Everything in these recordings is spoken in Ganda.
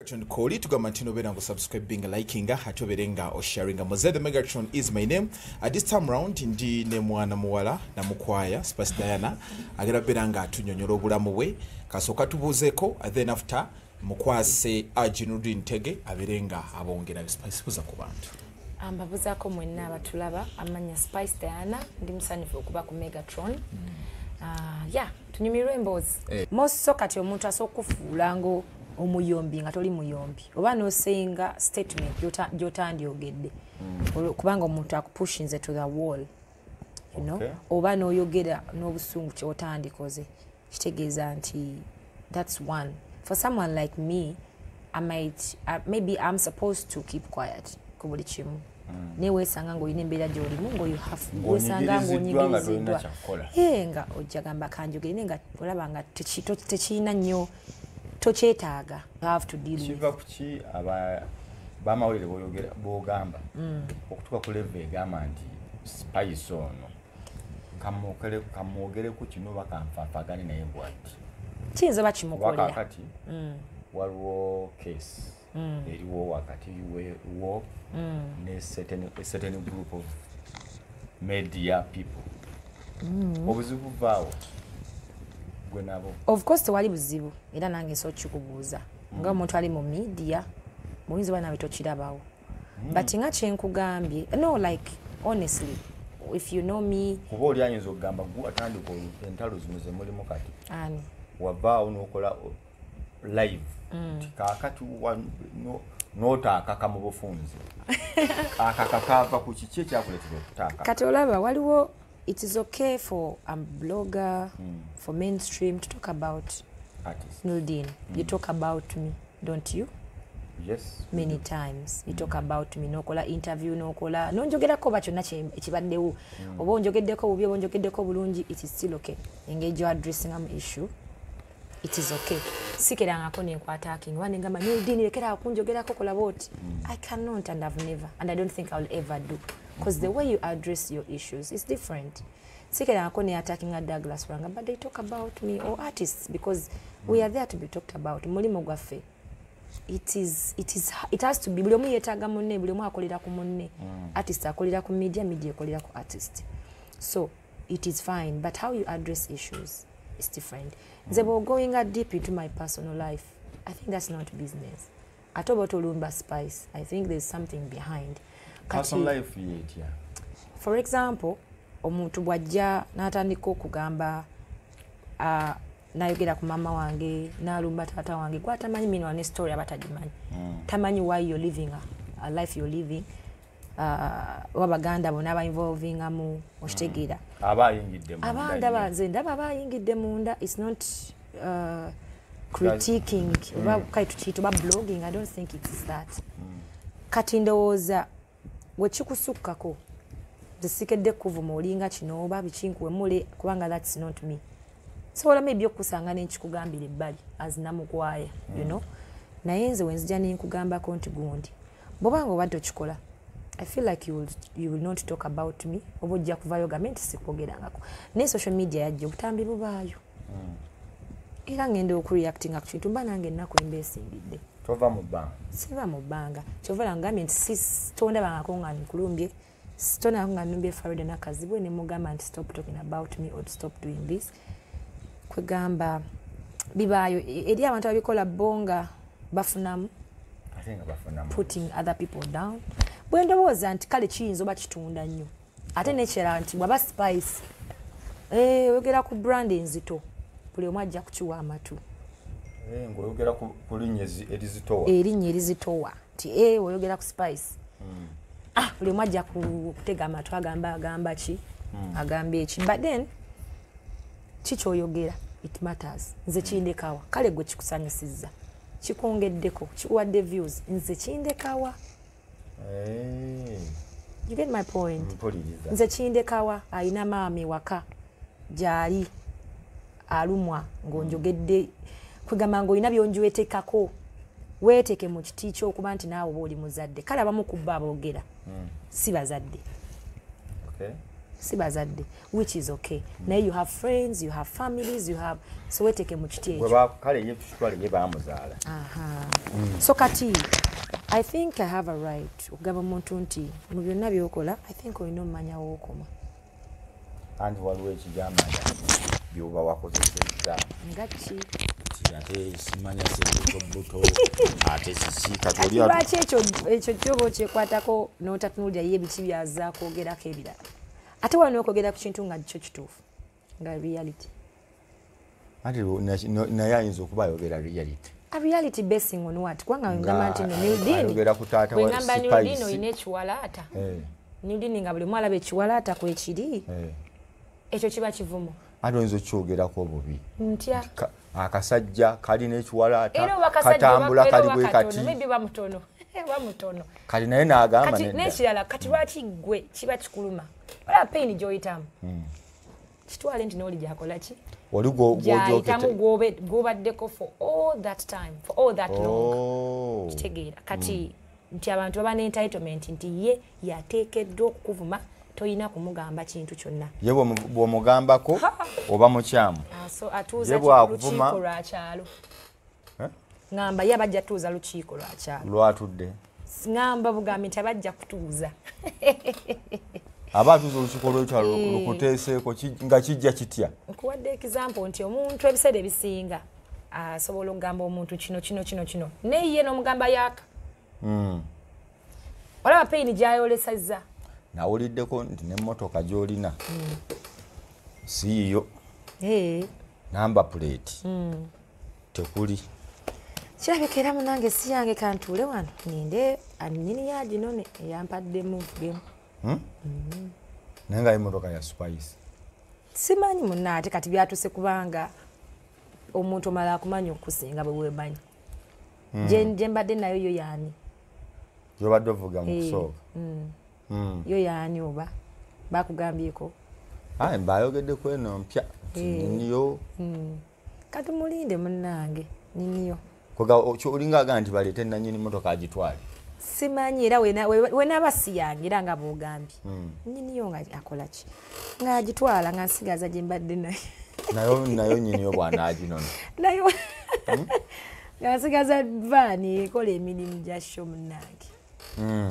Megatron Koli tugamba ntino bera ngo subscribing likinga hatoberenga o sharinga Muze the Megatron is my name. At this time round ndi ne mwana muwala na mukwaya Spice Diana agera beranga atunyonyoro obulamu bwe kasoka tubuzeko then after mukwase Ajinudi Ntege aberenga abongera Spice kuza ku bantu. Ambabuzako mwenna abatulaba amanya Spice Diana ndi musanifu okuba ku Megatron. Tunyumirwe embozi. Most sokati omuntu asokufuula ngo omuyombi nga toli muyombi. Oba no sayinga statement gyotandiyogedde. Kubanga omuntu akupushinze to the wall. You know? Oba no yogera n'obusungu kyotandikoze. Kitegeeza nti that's one. For someone like me, I might maybe I'm supposed to keep quiet. Kubuli chimu. Newe sanga ngo inembera joli mungo you have wesanga ngo nyigizidwa nga ojagamba kanjogere nenga olabanga techina nnyo tokyetaaga you have to deal chiva kuchi aba bamawulire boyogera bogamba okutuka ku level egamba nti Spice ono kamogere ku kino bakamfafagane naye bwati kinzo bakimukolera wakati waliwo case eriwo wakati wo ne certain group of media people obuzibu bwao gwenabo of course wali buzibu era nange so chikubuuza nga omuntu ali mu media muyinza bana bitokirabawo but nga kyenkugambye no like honestly if you know me kuba oli ayinza okugamba atandika entalo zino ze mulimu kati ani wavaawo n'okola live kakati notaakaka mu bufunzi akakakava ku kiki ekyakuleetera okutaaka kati olaba waliwo it is okay for a blogger for mainstream to talk about artists. Nudin, you talk about me, don't you? Yes. Many times you talk about me. Nokola interview, nokola nonjogerako bakyonna ekibaddewo oba onjogeddeko bubi oba onjogeddeko bulungi, it is still okay. Engage your addressing am issue. It is okay. Sikerangako nenkwata aking wanengamba Nudin lekera akunjogerako kola boti. I cannot and I've never and I don't think I'll ever do. Because the way you address your issues is different. Sikerangako ne attacking a Douglas Wanga, but they talk about me or artists because we are there to be talked about. Mulimo gwaffe. It has to be buli omu yeetaaga munne, buli omu akolera ku munne. Artist akolera ku media akolera ku artist. So it is fine, but how you address issues is different. Zebo going deep into my personal life, I think that's not business. Atobotolumba Spice, I think there's something behind. Personal life yet, yeah. For example, omuntu bwajja n'atandika okugamba nayogera ku mama wange n'alumba taata wange gwa tamanyi mino ne story abatagimanyi tamanyi why you're living a life you're living wabaganda bona aba involving mu okitegeera ndaba abayingidde munda. It's not critiquing oba kaituchito ba blogging. I don't think it's that. Kati ndowooza wekikusukkako zisikedde kuvuma olinga kino oba bikinkuwe mule kubanga that's not me. So maybe okusanga n'ekikugambira ebbali as namukwaya, you know. Naye nze wenzija n'enkugambako nti gundi bw'obanga obadde okikola I feel like you will not talk about me oba ojja kuvayo gambe nti sikwogerangako. Naye social media yajja obutambi bubaayo era ngenda okureactinga ku kintu mba nange ennaku embeesingidde tova mu bbanga siva mu bbanga kyovala ngambye nti tondabangako nga nkulumbye sitona nga numbye Farida nakazibwe ne mugamba nti stop talking about me or stop doing this. Kwegamba bibaayo eri abantu abikola bonga bafunamu putting other people down. Bwe ndowooza nti kale kiyinza oba kitunda nnyo ate nekyera nti bwaba Spice oyogera ku brand enzito buli omu ajja kukiwa amatu ng'oyogera ku linnya erizitowa nti oyogera ku Spice buli omu ajja kutega amatu agamba ki agamba eki but then kikyoyogera it matters. Nze kindekawa kale gwe kikusanyusizza kikwongeddeko kikuwadde views nze kindekawa. You get my point? Nze kindekawa ayina maami waka gyali alumwa ng'onjogedde kwegamba ng'olina byonjiwetekako weeteke mu kiti ky'okuba nti naawe oba oli muzadde kale abamu ku bbo aboogera si bazadde. Si bazadde which is okay. Now you have friends, you have families, you have so weeteke mu kiti ekyo kale ye tutwale ye baamuzaala So kati I think I have a right okugamba omuntu nti mu byonna byokola I think olina omumanya wookoma anti waliwo ekigamba byoba wakozesezza nga ki ate simanya sebuto ate kikati lwaki ekyo kyoba okyekwatako n'otatunulira ye ebiki byaza kwogerako ebirala ate wano okwogera ku kintu nga kyo kituufu nga reality ate naye ayinza okuba ayogera reality a reality basing on what kubanga ngamba nti ayogera ku taata wa wengamba Nildin olina ekiwalaata Nildin nga buli mwalaba ekiwalaata kwekiri ekyo kiba kivumo ate oyinza okyogerako obubi ntya akasajja kalina ekiwalaata katambula kali bwe kati bamutono kati naye n'agamba n'ekirala kati lwaki gwe kiba kikuluma olaba pain gy'oyitamu kitwale nti n'oli gyakola ki gyayitamu gw'obaddeko for all that time for all that long kitegeera kati nti abantu baba n'entitlement nti ye yateekeddwa okukuvuma toyina kumugamba kintu kyonna ye bw'omugambako oba mukyamu atuuza lukiiko lwa kyalo ngamba ye abajja tuuza lukiiko lwa kyalo lwatudde ngamba bugambi nti abajja kutuuza aba atuuza olukiiko lw'ekyalo lukuteeseeko nga kijja kitya nkuwadde example nti omuntu ebiseera ebisinga asobola okugamba omuntu kino naye ye n'omugamba yaaka olaba peyini gyayolesezza nawuliddeko nti n'emmotoka gy'olina siiyo namba plate tekuli kirabika munange si yange kantuule wano ninde anyini ya ginone eyampadde muvugemu naye nga emmotoka ya spice simanyi munna ate kati byatuse kubanga omuntu omala akumanya okusinga bwe weemanyi gye mbadde nayo yo yaani gyobadde ovuga mu kusooka yo yaani oba bakugambyeko mbayogedde ku eno mpya niniyo kati mulinde munnange niniyo olinga aga nti baleete nanyini motoka agitwale simanyi era wenaaba si yange era nga bwogambye niniyo nga akola ki nga agitwala nga nsigaza gye mbadde nayo nyiniyo bw'anaaginona nayo nga nsigaza vaani ekola emirimu gya sho munnange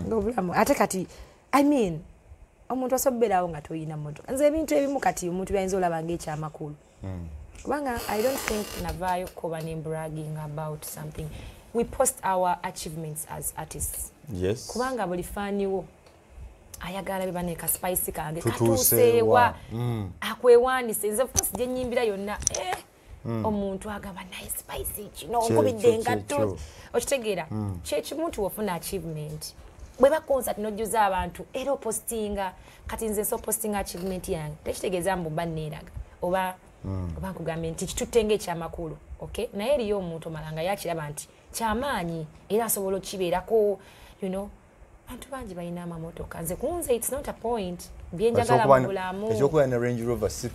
ngaobulamu ate kati I mean omuntu asoberawo nga toyina motoka nze ebintu ebimu kati omuntu byayinza olaba ng'ekyamakulu kubanga I don't think navaayo kuba ne bragging about something we post our achievements as artists kubanga buli faaniwo ayagala beba neka spice kange katuuseewa akwewaanise nze first gye nnyimbira yonna omuntu agamba naye spice kino nkubidde engatto okitegeera kyekimuntu wofuna achievement bwe bakonsa n'ojjuza abantu era opostinga kati nze so postinga achievement yange tekitegeeza mbu mba neeraga oba nkugambye nti kitutte ng'ekyamakulu okay naye eriyo omuntu omalanga yakiraba nti kyamaanyi era asobola okukibeerako abantu bangi balina amamotoka nze kunze it's not a point byenjagala mu bulamu ekyokuba ne Range Rover si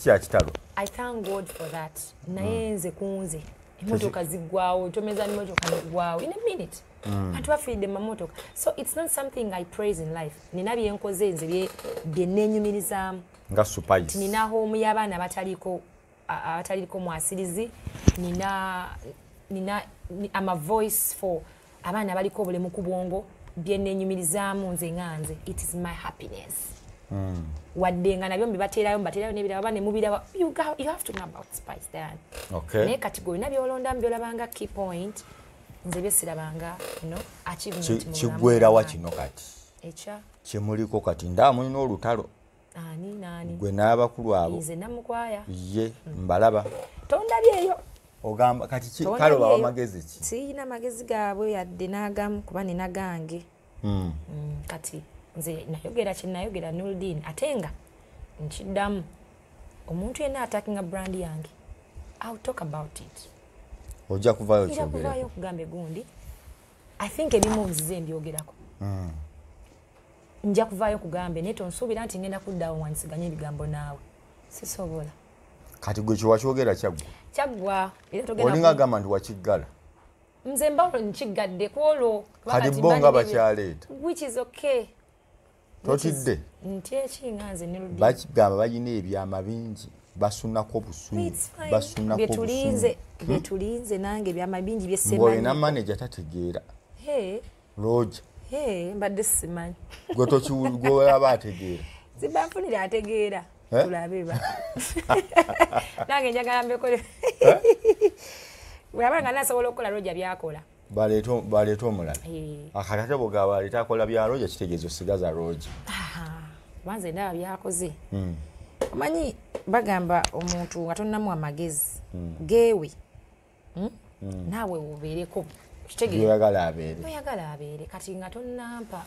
kyakitalo I thank God for that naye nze kunze emotoka ziggwawo tomeza n'emotoka neggwawo in a minute abantu bafiidde mu mamotoka so it's not something I praise in life nina byenkoze nze bye neenyumirizaamu nga Spice nina home y'abaana abataliko mwasirizi nina ama voice for abaana abaliko obulemu ku bwongo bye neenyumirizaamu nze nganze it is my happiness wadde nga nabyo mbibateerayo n'ebiraba bane mubiraba you have to know about Spice then naye kati gwe olina byolondamu byolabanga key point nze byesirabanga achievement kiggwerawa kino kati ekya kyemuliko kati ndamulina olutalo nani gwe n'abakulu abo nze namukwaya ye mbalaba tondabyeyo ogamba kati kaloba wamagezi ki siyina magezi gaabwe yadde n'agamu kuba nina gange kati nze nayogera kyenayogera Nildin ate nga nkiddamu omuntu yenna attackinga brand yange I'll talk about it ojja kuvaayo okugambe gundi I think ebimu obuzize mbyogerako nja kuvaayo kugambe naye tonsuubira nti ngenda kuddawo wansiganye ebigambo naawe sisobola kati gwe kyewakyogera kyaggwa olinga agamba nti wakiggala nze mba nkiggadde kwolwo kati bo nga bakyaleeta which is okay totidde nti ekinga nze bakigamba balina ebyama bingi basunako busungu basunako betulinze nange byamabingi byesemanyi ngoye na manager tategeera Roger mbadde simanyi gwe tokiwulugwa abategeera zibafunira ategeera tulabe ba nange njagala mbekole wabanga nasobola okukola Roger byakola baleeta omulala akatate bwogaba baleeta akola bya Roger kitegeeza osigaza Roger banze ndaba byakoze omanyi bagamba omuntu nga tonnamu amagezi geewe naawe wobeereko oyagala abeere kati nga tonnampa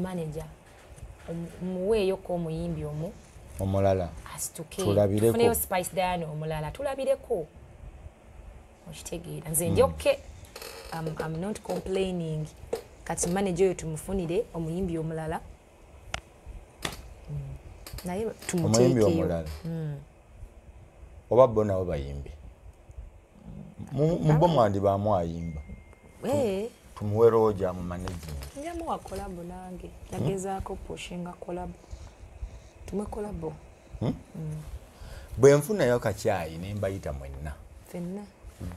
manager muweeyoko omuyimbi omulala asitukefuneyo Spice Diana omulala tulabireko okitegeera nze njokke I'm not complaining kati manager oyo tumufunire omuyimbi omulala naye tumuteekeyo oba bo nabo bayimbi mubo mwandi bamwayimba tumuwe Roger mu management njamuwa kolabo nange nagezaako pushinga kolabo tumwe kolabo bwe nfunayo Kyabakoze ne mbayita mwenna fenna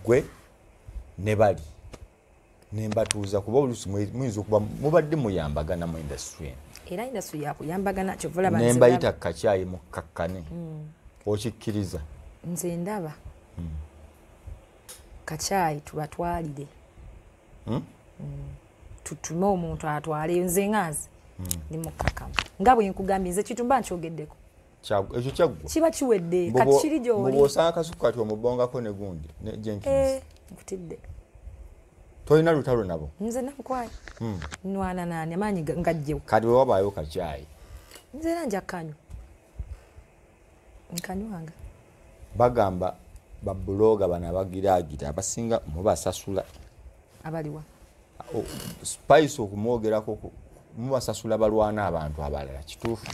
gwe ne bali ne mbatuuza kuba oluusi muyinza okuba mubadde muyambagana mu industry era industry yakuyambagana kyovula banze ne mbayita Kyabakoze mu kakkane okikkiriza nze ndaba Kyabakoze tubatwalire tutume omuntu atwale nze ngazi ndi mukakamu nga bwe nkugambye nze kitumba nkyogeddeko ekyo kyaggwa kiba kiwedde kati kiri gy'oli bw'osanga Kasuku kati omubongako ne gundi ne Jenkins nkutidde tolina lutalo nabo nze namukwaya nwana nani amaanyi ngajjewo kati bwe wabaayo Kyabakoze nze era nja kanywa nkanywanga bagamba babuloga bano abagiraagira abasinga mubasasula abaliwa Spice okumwogerako mubasasula balwana abantu abalala kituufu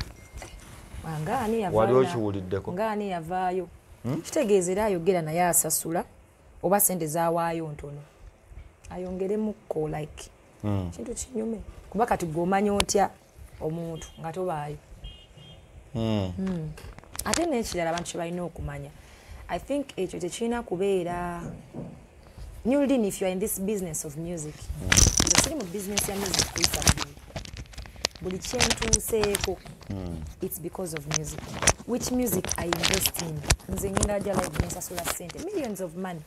wali okiwuliddeko ngaani yavaayo kitegeeza era ayogera naye asasula oba sente zawaayo ntono ayongeremukko like kintu kinyume kuba kati gomanya otya omuntu nga tobaayo ate n'ekirala abantu kyebalina okumanya I think ekyo tekirina kubeera Newly, if you are in this business of music, the same business ya music buli kyentuuseeko it's because of music. Which music I invest in? Nze ngenda jala nsasula sente millions of money.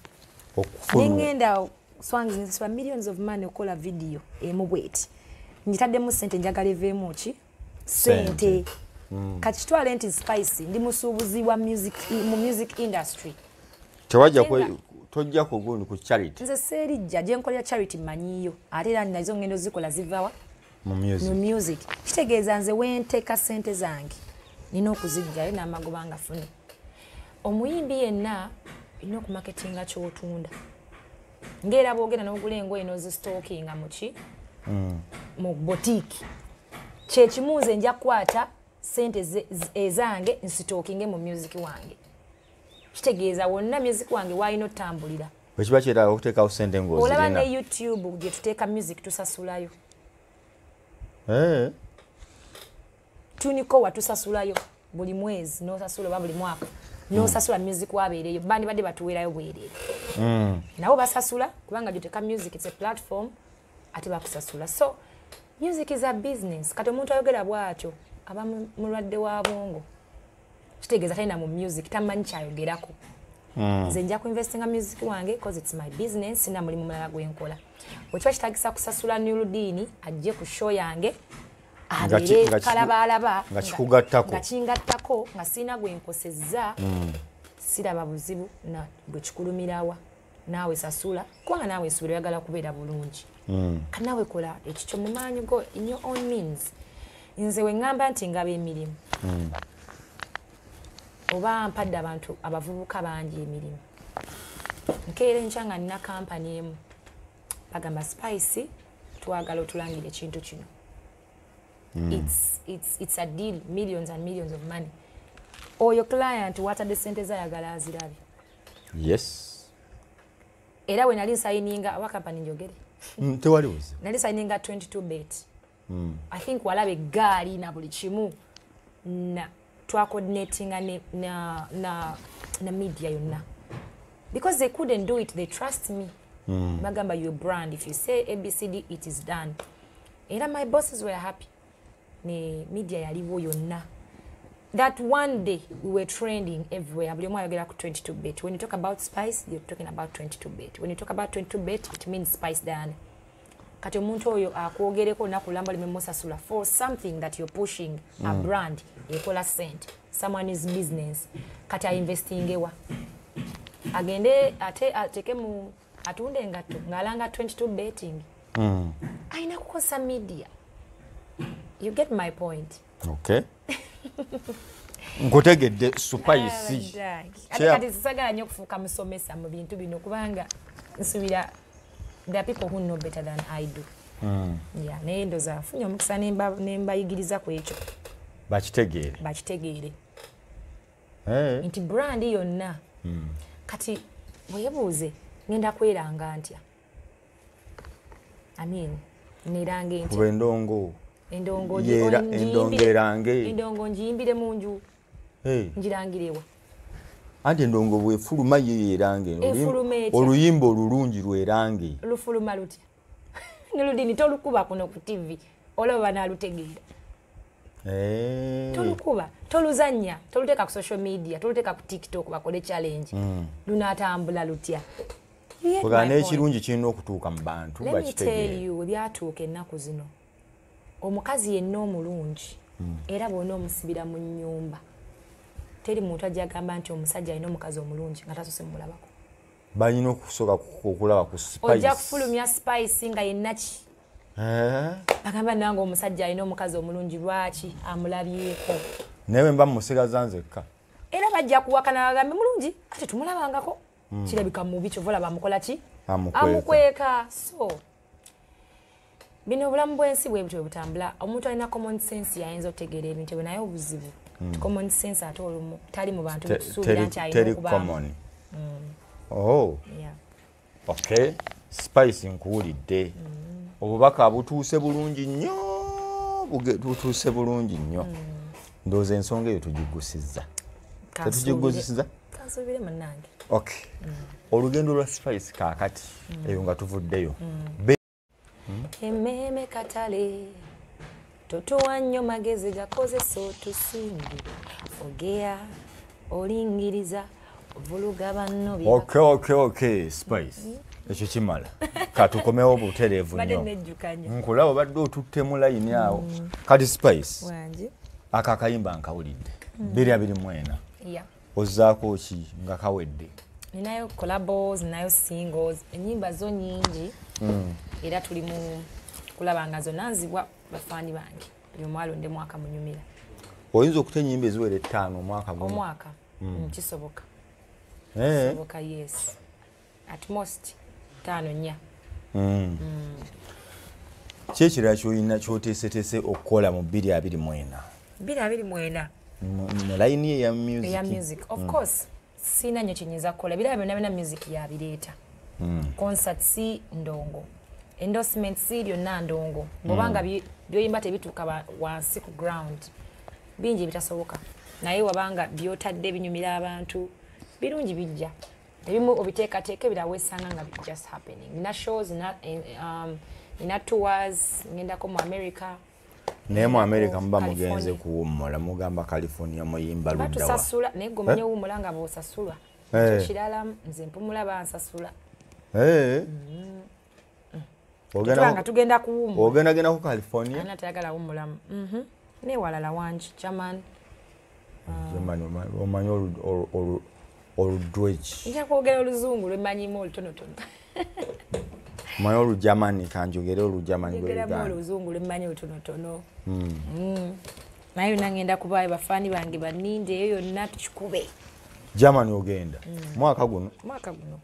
Ngenda songs nsasula millions of money okola video emu bweti. Njitaddemu sente njagala eveemu ki sente. Kati kitwala enti Spice ndi musuubuzi wa music industry. Tewajja tojja kugundi ku charity nze seerijja gye nkolera charity manyiyo ate era nazo ngendo zikola zivawa mu music kitegeeza nze wenteeka sente zange nina okuzijjayo n'amagoba nga fune omuyimbi yenna ina okumaketinga kyotunda ng'era bwogenda n'ogula engoye n'ozisitookinga muki mu botiki kyekimu nze nja kukwata sente ezange nsitookinge mu music wange kitegeeza wonna music wange wayina otambulira bwekiba kyetaaga okuteekawo sente ng'ozirina olaba ne YouTube gye tuteeka music tusasulayo tuniko watusasulayo buli mwezi n'osasula oba buli mwaka n'osasula music wabeereyo bandi badde batuweerayo bwereere nabo basasula kubanga gyoteeka music it's a platform ate bakusasula so music is a business kati omuntu ayogera bw'atyo aba mulwadde wa bwongo kitegeeza talina mu music tamanyi kyayogerako nze nja kuinvestinga music wange because it's my business sina mulimu mulala gwenkola wekiba kitagisa kusasula Newly ajje ku show yange abeere kalabalaba nga kingattako nga sina gwenkosezza siraba buzibu na bwe kikulumirawa naawe sasula kubanga naawe esuubira oyagala kubeera bulungi kanaawe kola ekikyo mu maanyi go in your own means nze we ngamba nti ngaba emirimu oba mpadde abantu abavubuka bangi emirimu nkeera enkya nga nina kampani emu bagamba Spice twagala otulangire ekintu kino it's a deal millions and millions of money oyo client watadde sente zayagala azirabe yes era we nali nsayininga awa kampani njogere tewaliwuzi nali nsayininga 22 bet I think walabe eggaali na buli kimu na coordinating na media yonna. Because they couldn't do it, they trust me. Magamba, your brand, if you say ABCD, it is done. And my bosses were happy. Ne media yaliwo yonna. That one day we were trending everywhere. 22-bit. When you talk about spice, you're talking about 22-bit. When you talk about 22-bit, it means spice done. Kati omuntu oyo akwogereko nakulamba limemosasula for something that you're pushing, a brand, ekola cent, someone's business. Kati investing ewa. Agende ateke mu atunde ngato ngalanga 22 betting. Aina kukosa media. You get my point. Okay. Ngotegedde spice. Kati sisagala nnyo kufuuka musomesa mu bintu bino kubanga nsubira there are people who know better than I do. Yeah, naye ndoza afunye omukisa nembayigiriza ku ekyo. Bakitegeere. Nti brand yonna. Kati weebuuze ngenda kweranga ntya. I mean, nerange ntya. Endongo. Endongo njimbire mu nju. Njirangirewa. Ante ndongo bwefuluma yeerange oluyimba olulungi lwerange lufuluma lutya nuludini tolukuba kuno ku TV olaba nalutegeera tolukuba toluzanya toluteka ku social media toluteka ku TikTok bakole challenge lunatambula lutya kugana ekirungi kirina okutuuka mu bantu bakitegeera byatuuka ennaku zino omukazi yenna omulungi era bw'ona omusibira mu nnyumba teri muntu ajagamba nti omusajja alina omukazi omulungi nga tasose mulabako. Balina okusooka okulaba ku spice. Ojja kufulumya spice nga yenna ki. Bagamba nange omusajja alina omukazi omulungi lwaki amulabyeko. Naye mba musigaza nzekka. Era bajja kuwakana bagambe mulungi ate tumulabangako. Kirabika mubi kyova laba amukola ki? Amukweka. So bino obulamu bw'ensi bwe butambula omuntu alina common sense yayinza otegeera ebintu bwe naye obuzibu. Common sense ate olumu tali mu bantu bisuubira nti alina okuba. Oh. Yeah. Okay. Spice nkuwulidde. Obubaka butuuse bulungi nnyo. Butuuse bulungi nnyo. Ndowooza ensonga eyo tugigusizza. Tetugigusizza? Kansubire munnange. Okay. Olugendo lwa Spice kaakati eyo nga tuvuddeyo. Ememe katale. Totowa nnyo magezi gakozesa otusimbi. Ogea, olingiriza, ovuluga banno bya. Okay, Spice. Ekyo kimala. Katukomewo butereevu nnyo. Badde nejjukanya. Nkulaba badde otutte mu layini awo. Kati Spice. Wange. Akakayimba nkawulidde. 224. Yeah. Ozzaako ki nga kawedde? Ninayo collabos, ninayo singles, ennyimba zo nnyingi. Era tuli mu kulaba nga zonna nzibwa bafaani bange buli omwalo ndi mwaka munyumira. Oyinza okuta ennyimba eziwera 5 omwaka gumu? Omwaka. Kisoboka. Kisoboka, yes. At most 5 4. Ki ekirala ky'olina ky'oteeseteese okukola mu 2024? 2024. Mu layini eya music. Eya music. Of course, sina nnyo kyenyiza kukola. Biraba byonna music yabireeta. Concert si ndongo. Endorsement si byonna ndongo. Bw'obanga byoyimba tebituuka wansi ku ground. Bingi bitasoboka. Naye wabanga byotadde binyumira abantu birungi bijja. Ebimu obiteekateeka birawesanga nga just happening. Nina shows, nina tours, ngendako mu America. Naye mu America muba mugenze kuwummula mugamba California muyimba luddawa. Batusasula naye gomanye wummula nga bw'osasulwa. Ekyo kirala nze mpumula bansasula. Ogenda tugenda kuwummula. Ogenda ku California? Ana tayagala wummulamu. Ne walala Wange, German. Omanyi oludweji. Nja kwogera oluzungu lwemanyimu olutonotono. Omanyi olujamani kanjogere olujamani bw'Uganda. Njogeramu oluzungu lwemanyi olutonotono. Naye nangenda kubaayo bafaani bange baninde eyo yonna tukikube. Germany ogenda? Mwaka guno? Mwaka guno.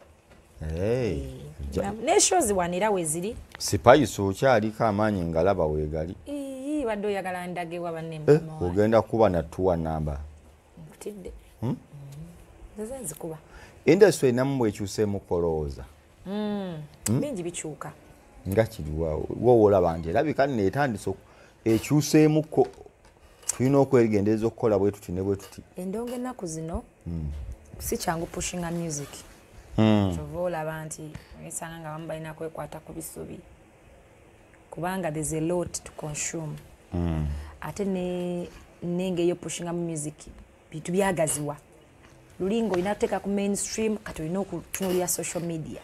Ne shows wanira weziri. Spice okyaliko amaanyi ngalaba weegali. Wadde oyagala ndage wa banne mukama. Ogenda kuba na tour number. Nkutidde. Nze kuba. Industry namwe bwekyuseemu kolooza. Bingi bikyuka. Nga kiri wowe olaba nti erabika neetandise ekyuseemu tulina okwegendereza okukola bwe tuti ne bwe tuti endongo ennaku zino si kyangu pushinga music kyova olaba nti esanga nga bamu balina kwekwata ku bisubi kubanga there's a lot to consume ate nengeyo pushinga music bintu byagaziwa lulingo olina kuteeka ku mainstream kati olina okutunulira social media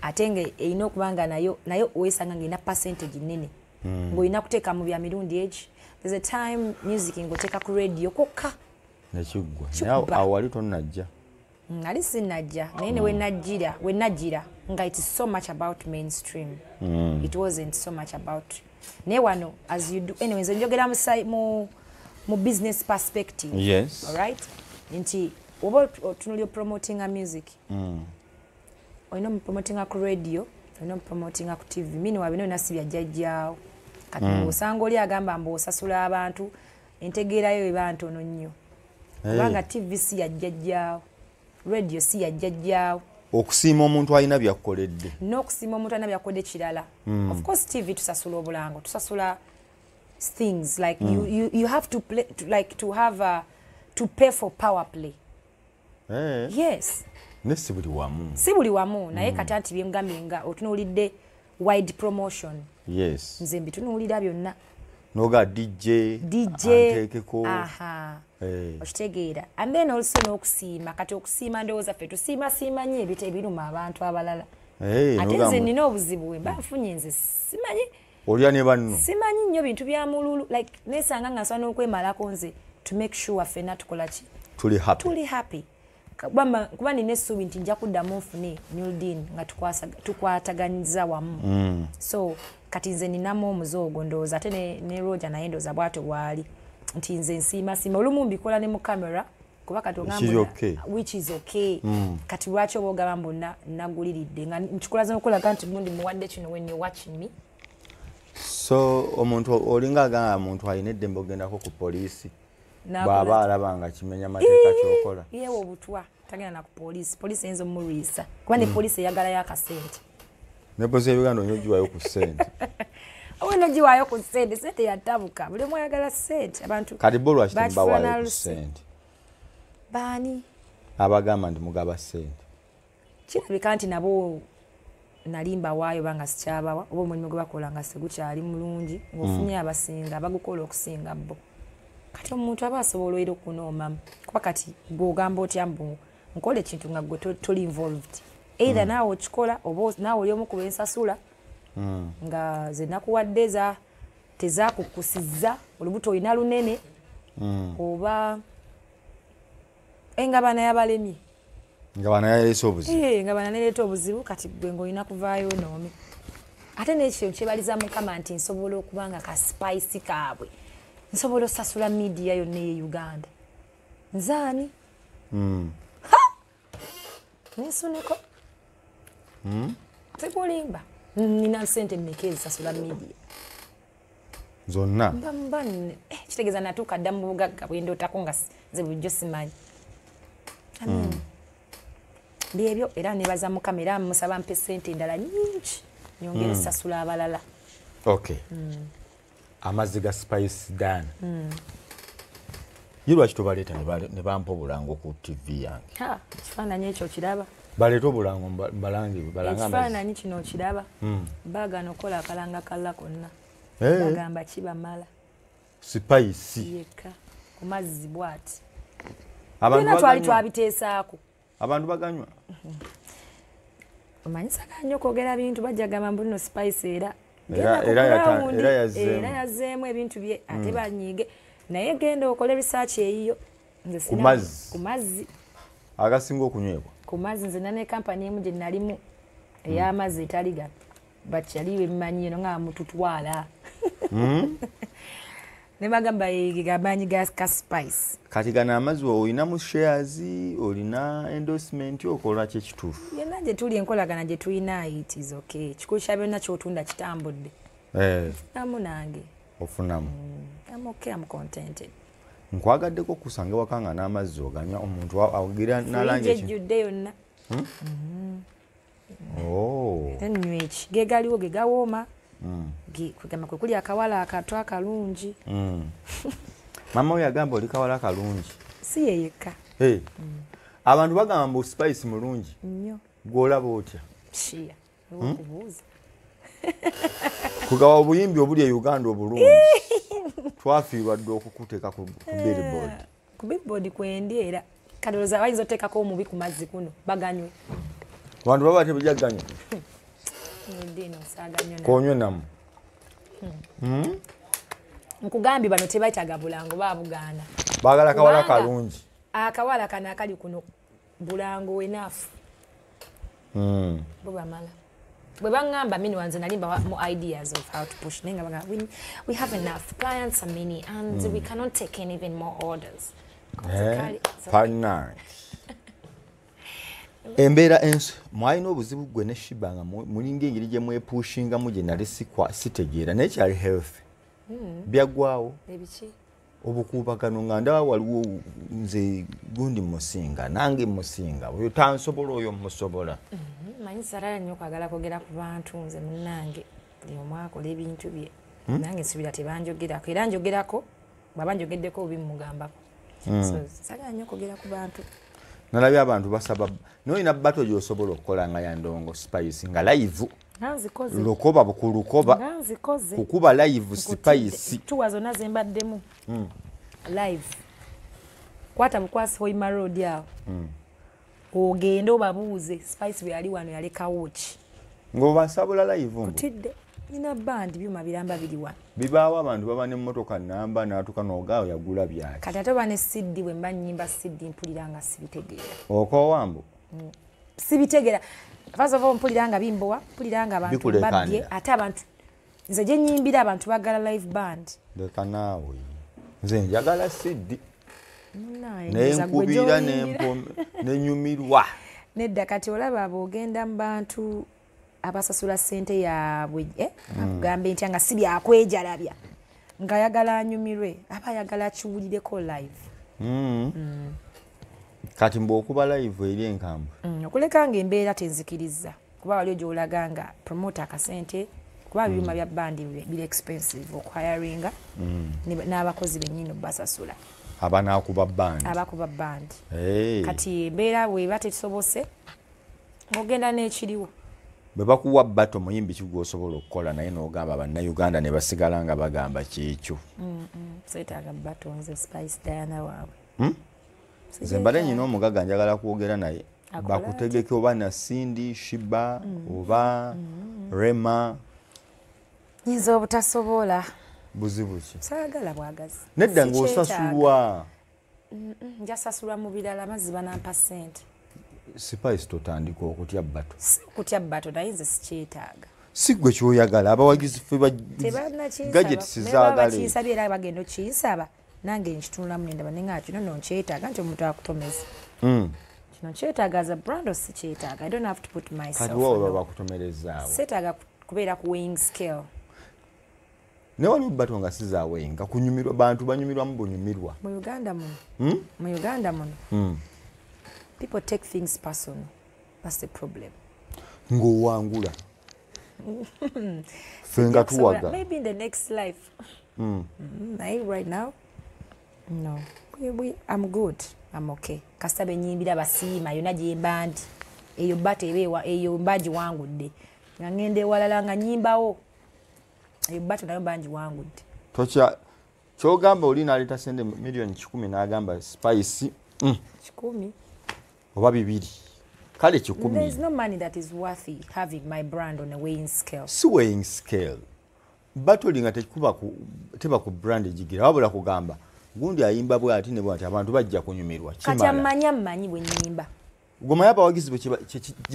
ate nga erina okubanga nayo owesanga ngaerina percentage nene ng'olina kuteeka mu bya mirundi egi there's a time music ng'oteeka ku radio kokka nekiggwa naye awo wali tonnajja nali sinajja naye ne wenajjira nga it is so much about mainstream it wasn't so much about naye wano as you do anyways njogera mu business perspective yes alright nti oba otunulira promoting a music olina promoting ku radio olina promoting ku TV mini wabino nasibya jjajjaawo kati osanga oli agamba mbosasula abantu entegeerayo eba ntono nnyo kubanga TV si yajjajjaawo radio si yajjajjaawo okusiima omuntu alina byakukoledde n'okusiima omuntu alina byakukoledde kirala of course TV tusasula obulango tusasula things like you have to play to pay for power play yes ne si buli wamu naye kati anti byengambye nga otunuulidde wide promotion yes nze mbitunuulira byonna noga DJ anteekeko okitegeera and then also n'okusiima kati okusiima ndowooza ffe tusiimasiima nnyo ebiruma abantu abalala ate nze nina obuzibu bwe mba nfunye nze simanyi olya ne banno simanyi nnyo bintu bya mululu like nesanga nga nsana okwemalako nze to make sure ffenna tukola ki tuli happy kuba nina essuubi nti nja kuddamu nfune Newdin nga tukwataganyiza wamu so kati nze ninamu omuzoogo ndowooza ate ne Roger naye ndowooza bw'atyo bw'ali nti nze nsiimasiima olumu mbikola ne mu camera kuba kati ogamba which is okay kati lwaki oba ogamba mbu naguliridde nga nkikulaza n'okulaga nti gundi muwadde kino when you're watching me so omuntu olinga agamba muntu alina eddembe ogendako ku poliisi bw'aba alaba nga kimenya mateeka kyokola yewe obutwa tagenda na ku poliisi eyinza omulwisa kuba ne poliisi eyagalayo akasente ne poliisi y'Uganda onyogiwayo ku ssente onogiwayo ku ssente ssente yatabuka buli omu ayagala ssente abantu kati bo lwaki temubawayo ku ssente baani abagamba nti mugaba ssente kirabika nti nabo nalimba waayo banga sikyabawa oba omulimu gwe bakola nga segukyali mulungi ng'ofunye abasinga abagukola okusinga bo kati omuntu aba asobola era okunooma kuba kati gw'ogamba otya mbu nkola ekintu nga gwe toli involved either naawe okikola oba naawe oli omu ku bensasula nga ze nakuwadde tezakukusizza olubuto olina lunene oba engabana yabalemye ngabana yaleese obuzibu ngabana naleeta obuzibu kati gwe ng'olina kuvaayo noome ate n'ekyo kyebaliza Mukama nti nsobola okubanga ka spice kaabwe nsobola osasula media yonna ye Uganda nzaani nensuneko tekulimba nina ssente mmeka ezisasula media zonna mba kitegeeza natuuka dda mu bugagga bwendootako nga nze bulijjo simanyi byebyo era nebaza Mukama era musaba mpe ssente endala nyingi nyongere sasula abalala okay amazzi ga spice dan ye lwaki tobaleeta ne bampa obulango ku TV yange ekifaananyi ekyo kiraba baleeta obulango balanga ekifaananyi kino okiraba baagana okukola akalanga kalla konna bagamba kibamala spice yekka ku mazzi bw'ati byonna twali twabiteesaako abantu baganywa omanyisaka nnyo okwogera bintu bajja gamba mbu nno spice era yazeemu ebintu bye ate banyiige naye genda okole research eyiyo ku mazzi agasinga okunywebwa ku mazzi nze nane kampani emu gye nalimu ey'amazzi etali gano bakyaliwo ebimanyi eno nga mututwala ne bagamba gamanyi ga spice kati gano amazzi olina mu shares olina endorsement okola ki ekituufu yenna gye tuli enkolagana gye tulina it is okay kikulu kya byonna kyotunda kitambudde namu nange ofunamu I'm okay, I'm contented. Nkwagaddeko kusanga wakanga n'amazzi oganywa omuntu agira nalange ki judde yonna enyweki gegaliwo gegawooma kugamba kwe kuli akawala akato akalungi Maama we yagamba oli kawala kalungi. Si yeyeka. Abantu bagamba mbu spice mulungi. Nnyo. Gwolaba otya? Shia. Okubuuza. Kugawa obuyimbi obuli e Uganda obulungi. Twafiirwa dde okukuteeka ku billboard. Ku billboard kwendi era kadoloza bayinza oteekako omubi ku mazzi kuno baganywe. Abantu baba tebajaganywa. Ndino saaganywa. Konywe namu. Nkugambi bano tebayitaga bulango babugaana. Baagala kawala kalungi. Akawala kana akali kuno bulango enough. Bo bamala. Bwe bangamba mini wanze nalimba more ideas of how to push nenga baga we have enough clients are many and we cannot take in even more orders. Partner. Embeera enso mwalina obuzibu gwe ne Shibanga mulinga engeri gye mwepushinga muje nali sitegeera naye kyali health. Byagwawo. Ebiki? Obukuubagano nga ndaba waliwo nze gundi musinga nange musinga oyo tansobola oyo musobola. Manyi sarala nnyo kwagala kwogera ku bantu nze munnange buli omu akola ebintu bye. Nange nsubira tebanjogerako era njogerako bwaba njogeddeko obi mugambako. So sarala nnyo kwogera ku bantu. Nalabye abantu basaba n'olina bato gy'osobola okukola nga ya Ndongo Spice nga live. Nanzikoze. Lukoba bukulukoba. Nanzikoze. Kukuba live Spice. Tuwa zonna ze mbaddemu. Live. Kwata bukwasi Hoima Road yao. Ogenda obabuuze Spice bwe yali wano yaleka watch. Ng'obasabula live mbu. Kutidde. Nina band byuma biramba biri wano. Bibaawo abantu baba n'emmotoka namba n'atuuka n'ogaawo yagula byaki. Kati ate bane CD bwe mba nnyimba CD mpulira nga sibitegeera. Okowambo? Sibitegeera. First of all mpulira nga bimbowa, mpulira nga abantu babbye ate abantu nze gye nnyimbira abantu bagala live band. Leka naawe. Nze njagala CD. Nenkubira nenyumirwa. Nedda kati olaba ab'ogenda mu bantu abasasula ssente yaabwe akugambe nti nga si byakwejalabya nga ayagala anyumirwe aba ayagala akiwulireko live. Kati mbw'okuba live eri enkambwe. Okuleka nga embeera tenzikiriza kuba waliwo gy'olaga nga promoter akasente kuba byuma bya bandi biri expensive okuhayaringa n'abakozi bennyini basasula. Abanaakuba band. Abakuba band. Kati embeera bw'eba tesobose ng'ogenda n'ekiriwo. Bwe bakuwa bato muyimbi kigwosobola okukola naye n'ogamba bannayuganda ne basigala nga bagamba kyekyo. Seetaaga bato nze Spice Diana waabwe. Nze mbadde nnyina omugaga njagala kwogera naye bakutegeke oba na Sendi, Shiba oba Rema. Nyinza obutasobola. Buzibu ki? Saagala bwagazi. Nedda ng'osasulwa. Njasasulwa mu birala mazzi banampa ssente. Spice totandika okutya bato. Okutya bato naye nze sikyetaaga. Si gwe kyoyagala abawagizi ffe gadgets zaagala. Kinsabye era bagenda okinsaba nange nkitunulamu nendaba nenga kino nonkyetaaga nti omuntu akutomeza. Kino kyetaaga as a brand or sikyetaaga. I don't have to put myself. Kati wowe bakutomerezaawo. Seetaaga kubeera ku weighing scale. Ne waliwo bato nga sizaawe nga kunyumirwa bantu banyumirwamu bunyumirwa. Mu Uganda muno. Mu Uganda muno. People take things personal. That's the problem. Ng'owangula. Fenga tuwaga. Maybe in the next life. Right now? No. I'm good. I'm okay. Kasita benyimbira basiima yonna gye bandi. Eyo bata ebeewa eyo mbaji wangudde. Nga ngende walala nga nyimbawo. Eyo bata nayo banji wangudde. Tocha kyogamba oli n'aleeta sente milioni 10 n'agamba Spice. 10? Oba 2. Kale 10. There is no money that is worthy having my brand on a weighing scale. Si weighing scale. Batolinga teba ku brand ejigira wabula kugamba gundi ayimba bwe ati ne bwati abantu bajja kunyumirwa kimala. Kati amanyi bwe nyimba. Goma yapa wagizi bwe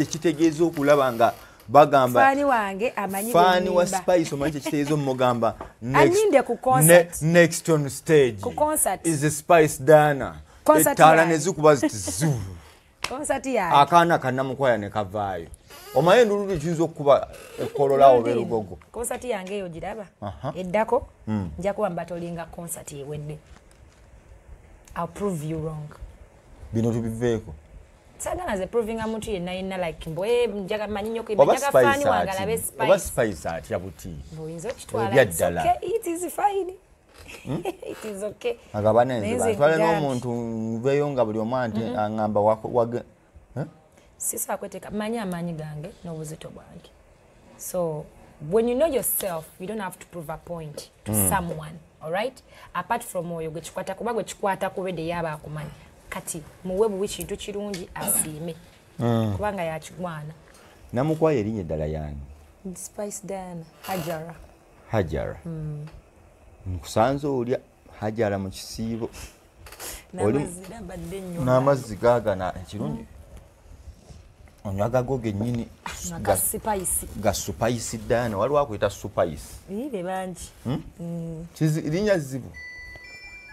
kitegeeza okulaba nga bagamba Fani wange amanyi bwe nyimba. Fani wa Spice omanyi kitegeeza mugamba aninde ku concert. Next on stage ku concert is a Spice Diana. Etala nezikuba zitizu. Concert ya akaana kannamukwaya ne kavaayo. Omaye ndululu kiyinza okuba ekkolola oba erugogo. Concert yange eyo giraba eddako nja kuba mbatolinga concert ewedde. I'll prove you wrong. Bino tubiveeko. Sagana ze proving amuntu yenna like mbwe njaga manyinyo ko njaga fani wangala be Spice. Oba Spice atya buti. Boyinzo kitwala. Okay, it is fine. It is okay. Agabanenze batwale n'omuntu nveyo nga buli omu anti angamba wage. Sisa akweteka manya amanyi gange n'obuzito bwange. So when you know yourself, you don't have to prove a point to someone, all right? Apart from oyo gwe kikwata kuba gwe kikwata kubede yaba akumanyi. Kati muwe buwi kintu kirungi asiime. Kubanga yakigwana. Namukwaye erinnya eddala yani? Spice Diana, Hajara. Nkusanze olya Hajara mu kisiibo. N'amazzi gaagana ekirungi. Onyaga go gennyini ga spice Diana waliwo akwita spice. Ibe banji. Erinnya zibu.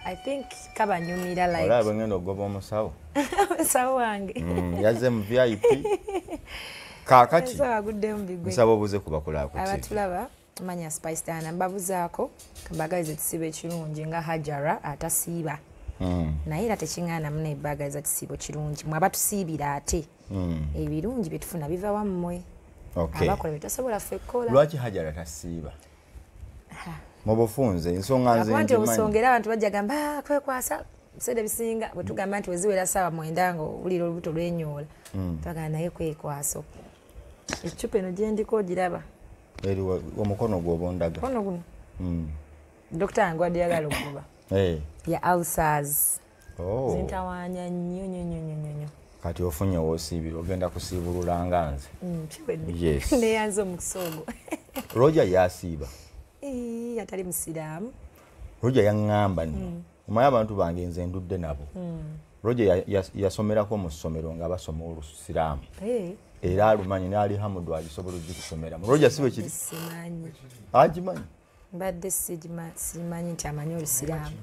I think kabanyumira like. Olaba ngendo goba omusawo. Omusawo wange. Yaze mu VIP. Kakati. Nsaba obuze kubakula ku. Abatulaba manya Spice Diana mbabuzaako kabagalize tusibe kirungi nga Hajara atasiiba. Naye era tekingana muna ebbagaliza tusiibo kirungi mwaba tusiibira ate. Ebirungi byetufuna biva wammwe. Abakola bitasobola ffe kola. Lwaki Hajara tasiiba? Mu bufunze ensonga nze nti osongera abantu bajja gamba kwekwasa sede bisinga bwe tugamba nti weziwera sawa mwenda ngo ulira olubuto lwenyoola twagala naye kwekwaso ecupa eno gye ndiko ogiraba eri omukono gw'obondaga kono guno dokita yange wadeyagala okuba ya ulcers zintawaanya nnyo kati ofunye woosiibira ogenda kusiibulula nze yes neyanze omukusogo Roger yasiiba atali musiraamu. Roger yaŋŋamba nno omanyi abantu bange nze ndudde nabo. Roger yasomerako mu ssomero nga basoma olusiraamu era alumanyi n'ali Hamudu alisobola okugisomeramu. Roger sibe kiri simanyi agimanyi mbadde simanyi nti amanyi olusiraamu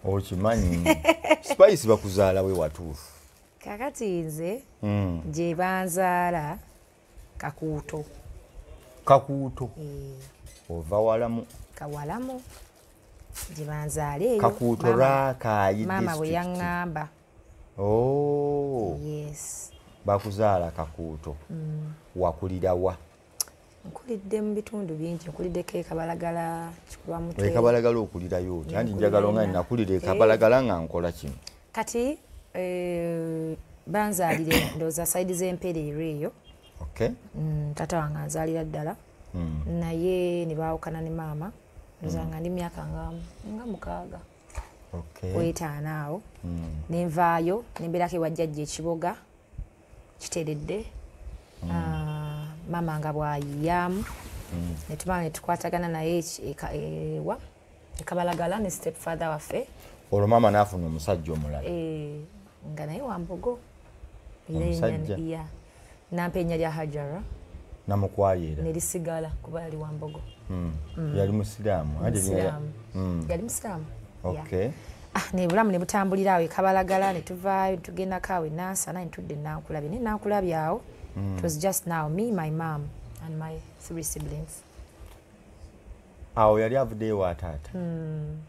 okimanyi Spice bakuzaala we watuufu kakati nze gye banzaala Kakuuto ova walamu kawalamu gye banzaala eyo Kakuuto Rakai Maama bwe yaŋŋamba yes bakuzaala Kakuuto wakulira wa? Nkulidde mu bitundu bingi nkuliddeko Kabalagala Kikuba Mutwe Kabalagala okulirayo otya nti njagala nga nakulira Kabalagala nga nkola kino kati banzaalire ndowooza sayidi z'Empereero eyo taata wange anzaalira ddala naye ne baawukana ne maama nzanga ndi myaka nga 6 wetaano awo nenvaayo nembeerako ewa jjajja ekiboga kiteredde maama nga bw'ayiyaamu netumala netukwatagana naye ewa Ekabalagala ne step father waffe olwo maama n'afuna omusajja omulala nga naye Wambogo nampa ennya lya Hajara namukwayira nerisigala kuba yali Wambogo yali musiraamu yali musiraamu nebulamu ne butambulira awo Ekabalagala ne tuvaayo tugendako awo enansana ne tudde Nankulabye ne Nankulabye awo it was just now me, my mom and my 3 siblings. Awo yali avuddeyo wa taata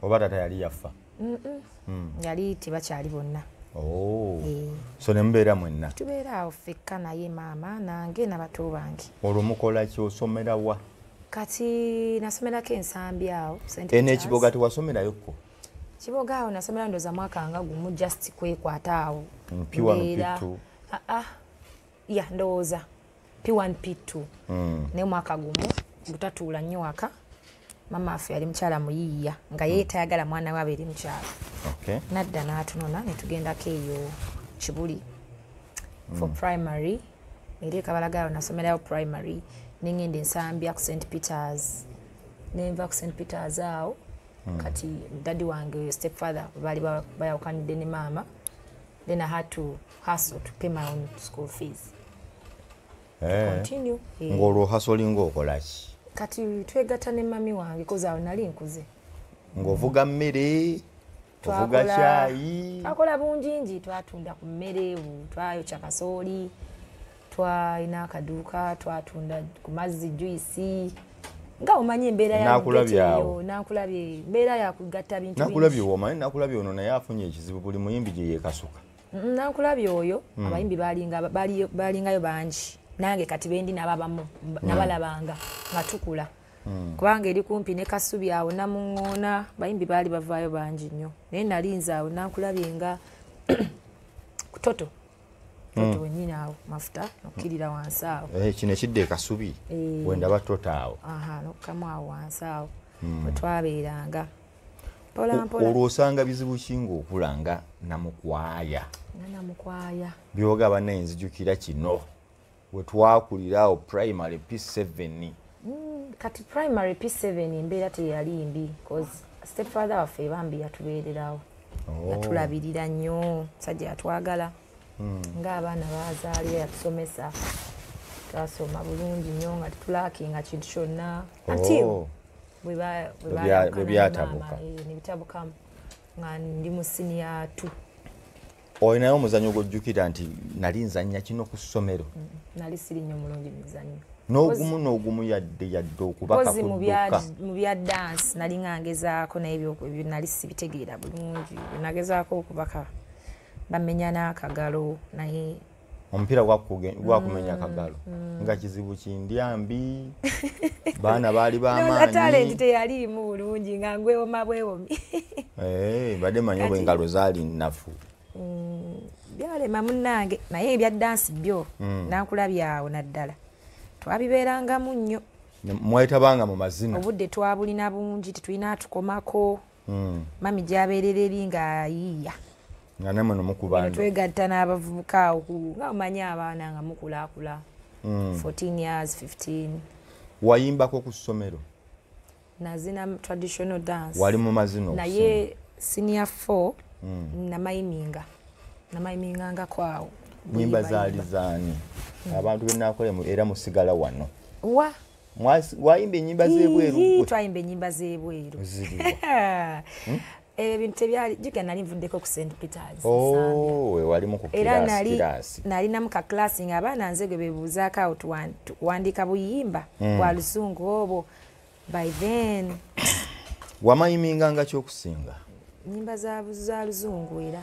oba taata yali yafa? Yali tebakyali bonna. So ne mubeera mwenna? Tubeera awo ffekka naye maama nange n'abato bange. Olwo mukola ki osomera wa? Kati nasomerako ensambi awo. Eno ekiboga tewasomerayokko? Kiboga awo nasomera ndooza mwaka nga gumu just kwekwata awo. P1 P2? Ya ndowooza P1 P2 naye mwaka gumu butatuula nnyo waka maama affe yali mukyala muyiiya nga ye tayagala mwana we abeeri mukyala nadda n'atunona ne tugendako eyo Kibuli for primary era Kabalagala nasomerayo primary nengenda ensambya ku St Peters nenva ku St Peters awo kati daddy wange stepfather baali bayawukanidde ne maama then I had to hustle to pay my own school fees. Continue. Ng'olwo hasolinga okola ki? Kati twegatta ne mami wange koza awo nali nkuze. Ng'ovuga mmere, ovuga caayi. Twakola bungingi twatunda ku mmere, twayokya kasooli, twalina akaduuka, twatunda ku mazzi juice. Nga omanyi embeera ya Nakulabyawo. Nakulabye embeera ya kugatta bintu bingi. Nakulabye omanyi Nakulabye ono naye afunye ekizibu buli muyimbi gye yeekasuka. Nakulabye oyo abayimbi balingayo bangi nange kati bendi nababamu nabalabanga nga tukula kubanga eri kumpi ne Kasubi awo Namuŋŋoona bayimbi baali bavaayo bangi nnyo naye nalinze awo nankulabye nga kutoto toto wennyini awo mafuta nokkirira wansi awo kino ekidde e Kasubi wendaba toto awo nokkamu awo wansi awo wetwabeeranga olwo osanga bizibu kinga okulanga Namukwaya byoga bannaye nzijukira kino wetwakulira awo primary P7 kati primary P7 embeera teyali mbi cause stepfather waffe bambi yatubeererawo yatulabirira nnyo sajja yatwagala ng'abaana bazaalira yatusomesa twasoma bulungi nnyo nga tetulakinga kintu kyonna until bwe byatabuka nebitabukamu nga ndi mu senior 2 olinayo omuzannyo gw'ojjukira nti nali nzannya kino ku ssomero nali siri nnyo mulungi muzannyo n'ogumu yadde okubaka mu bya dance nali ngezaako naye ebyo nali sibitegeera bulungi nagezaako okubaka bamenya n'akagalo naye omupiira gwakumenya akagalo nga kizibu kindyambi baana baali b'amaanyi talenti teyaliimu bulungi nga ngwewoma bwewomi badde manyi obwo engalo zaali nnafu byalema munnange naye ebya dansi byo nankulabyawo naddala twabibeerangamu nnyo mwetabanga mu mazina obudde twabulina bungi tetulina atukomako mami gyabeerera eri ng'ayiiya nga namwe nomukubanda twegatta n'abavubuka awo nga omanyi abaana nga mukulaakula 14 years 15 wayimbako ku ssomero nazina traditional dance wali mu mazina naye senior 4 namayimingangako awo nyimba zaali zaani abantu benakola era musigala wano wayimba ennyimba z'ebweru twayimba ennyimba z'ebweru ebintu tebyali jika nali nvuddeko ku St. Peters wali mu kukirasi nalinamu ka klasi nga abaana nze gwe bebuuzaako awo tuwandiika buyimba bwa lusungu obwo by then wamayiminganga kyokusinga nyimba za luzungu era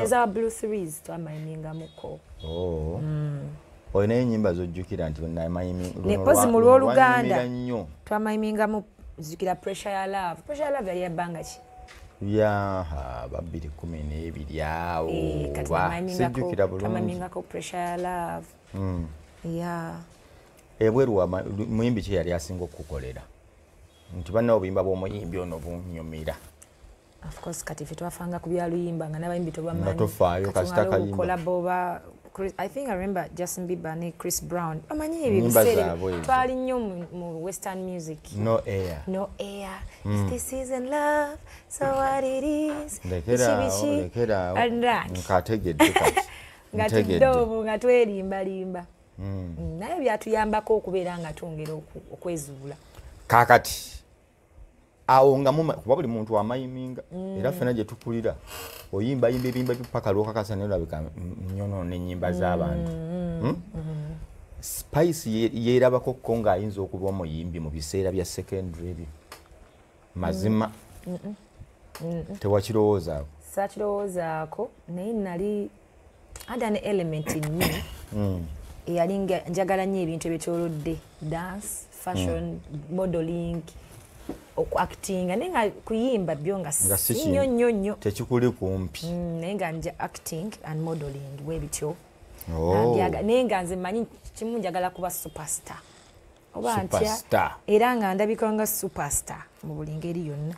eza blue threes twamayimingamuko olinayo ennyimba zojjukira nti nepozi mu lwoluganda twamayimingamu zjukira pressure ya love yali yabbanga ki yaha 2012 awo sijjukira bulungi twamamingako pressure ya love ebweru muyimbi ki yali asinga okukolera nti bannawo obuyimba bw'omuyimbi ono bunyumira of course kati ffe twafanga ku byaluyimba nga n'abayimbi tobamanyi tofaayo kasita kayimba I think I remember Justin Bieber and Chris Brown. Amanyi ebyo biseera twali nnyo mu western music. No air. If this isn't love, so what it is. Lekera nkategedde kati. Nga tudoobu nga twerimbalimba. Naye byatuyambako okubeera nga twongera okwezuula. Kakati awo nga kuba buli muntu amayiminga era ffena gye tukulira oyimba ebimba paka lwokakasa nerabika nnyono n'ennyimba z'abantu Spice yeerabako ko ng'ayinza okuba omuyimbi mu biseera bya secondary ebyo mazima tewakirowoozaako saakirowoozaako naye nali ada ne element in me eyali njagala nnyo ebintu ebyetolodde dance fashion modeling acting naye nga kuyimba byo nga si nnyo tekikuli kumpi naye nga nja acting and modeling webityo naye nga nze manyi kimu njagala kuba superstar oba ntya era nga ndabika nga superstar mu buli ngeri yonna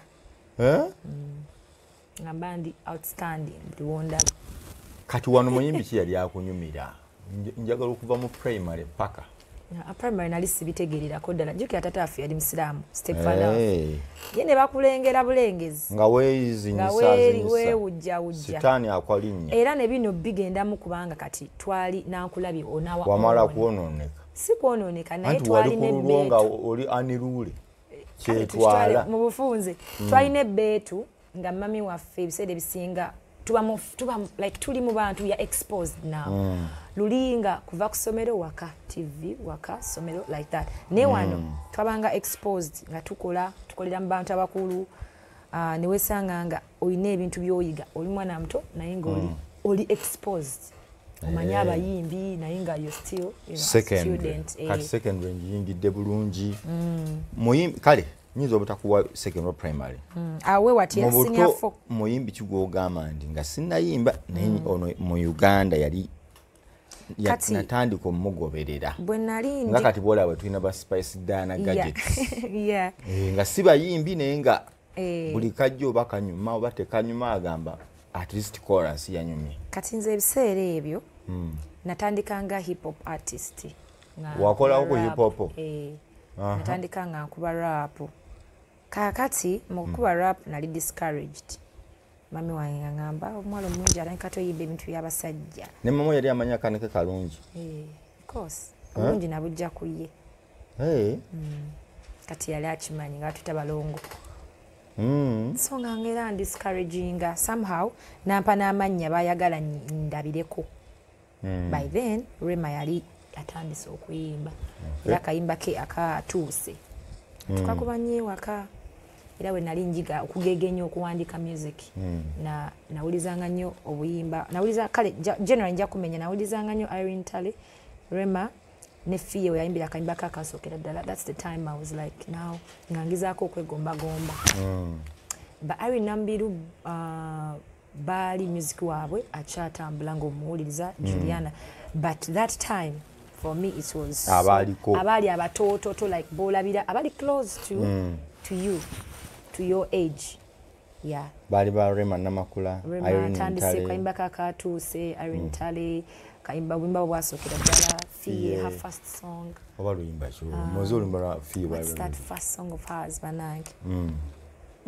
nga mba ndi outstanding buli wondaba kati wano muyimbi ki yali akunyumira njagala okuva mu primary paka primary nali sibitegeererako ddala jjukira taata waffe yali musiraamu stepfather ye ne bakulengera bulengezi nga weewujjawujja sitaani akwalinnya era ne bino bigendamu kubanga kati twali nankulabye wamala kwonooneka si kwonooneka naye twalina ebbeetu nga oli aniruule kyetwala mu bufunze twalina ebbeetu nga mami waffe ebiseera ebisinga tuba like tuli mu bantu ya exposed now lulinga kuva ku somero waka TV waka somero like that ne wano twabanga exposed nga tukolera mu bantu abakulu ne wesanga nga olina ebintu byoyiga oli mwana muto naye nga oli exposed omanya abayimbi naye nga you still student kati secondary njingidde bulungi muyimbi kale nyinza obutakuwa secondary primary awe wati ya senior 4 muyimbi kigwogamba ndi nga sinayimba ono mu Uganda yali natandika omugoberera bwe nali nga kati bola bwe tulina ba Spice Dana gadgets nga sibayimbi naye nga buli kajjo bakanyuma oba tekanyuma agamba at least chorus yanyumye kati nze ebiseera ebyo natandika nga hip hop artist wakola ku hip hop natandika nga nkuba rap kakati mu kuba rap nali discouraged mami wange ngamba omwalo mungi alanka toyimba ebintu by'abasajja ne mama yali amanya kaneke kalungi of course bulungi nabujja kuye kati yali akimanyi nga tutabalongo so nga ngera discouraging somehow nampa n'amannya bayagala ndabireko by then Rema yali atandise okuyimba era akayimba ke akatuuse tukakubanye waka era we nali njiga okugegenya okuwandika music nawulizanga nnyo obuyimba nawuliza kale generally nja kumenya nawulizanga nnyo Irene Tale Rema ne Fie we yayimbira akayimba kakasookera ddala that's the time I was like now ngangizaako okwegombagomba ba Irene Nambiru bali music waabwe akyatambula ng'omuwuliriza Juliana but that time for me it was abali abatoototo like bolabira abali close to you to your age bali ba Rema Namakula Irene Tale kayimba kakatuuse Irene Tale kayimba bwimba bwasokera ddala Fie her first song oba luyimba kyo muzulu mbara Fie what's that first song of hers banange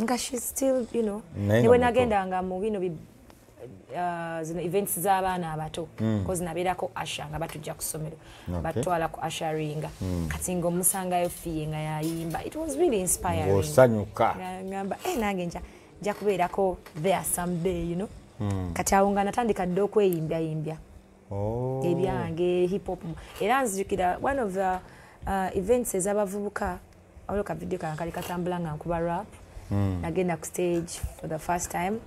nga she's still you know niwe nagendanga mu bino zino events z'abaana abato because nabeerako Asha nga batujja ku ssomero batwala ku Asha ringa kati ng'omusangayo Fie nga yayimba it was really inspiring osanyuka ngamba nange nja kubeerako there someday you know kati awo nga natandika dde okweyimbyayimbya ebyange hip hop era nzijukira one of the events ez'abavubuka waliwo ka video kali katambula nga nkuba rap nagenda ku stage for the first time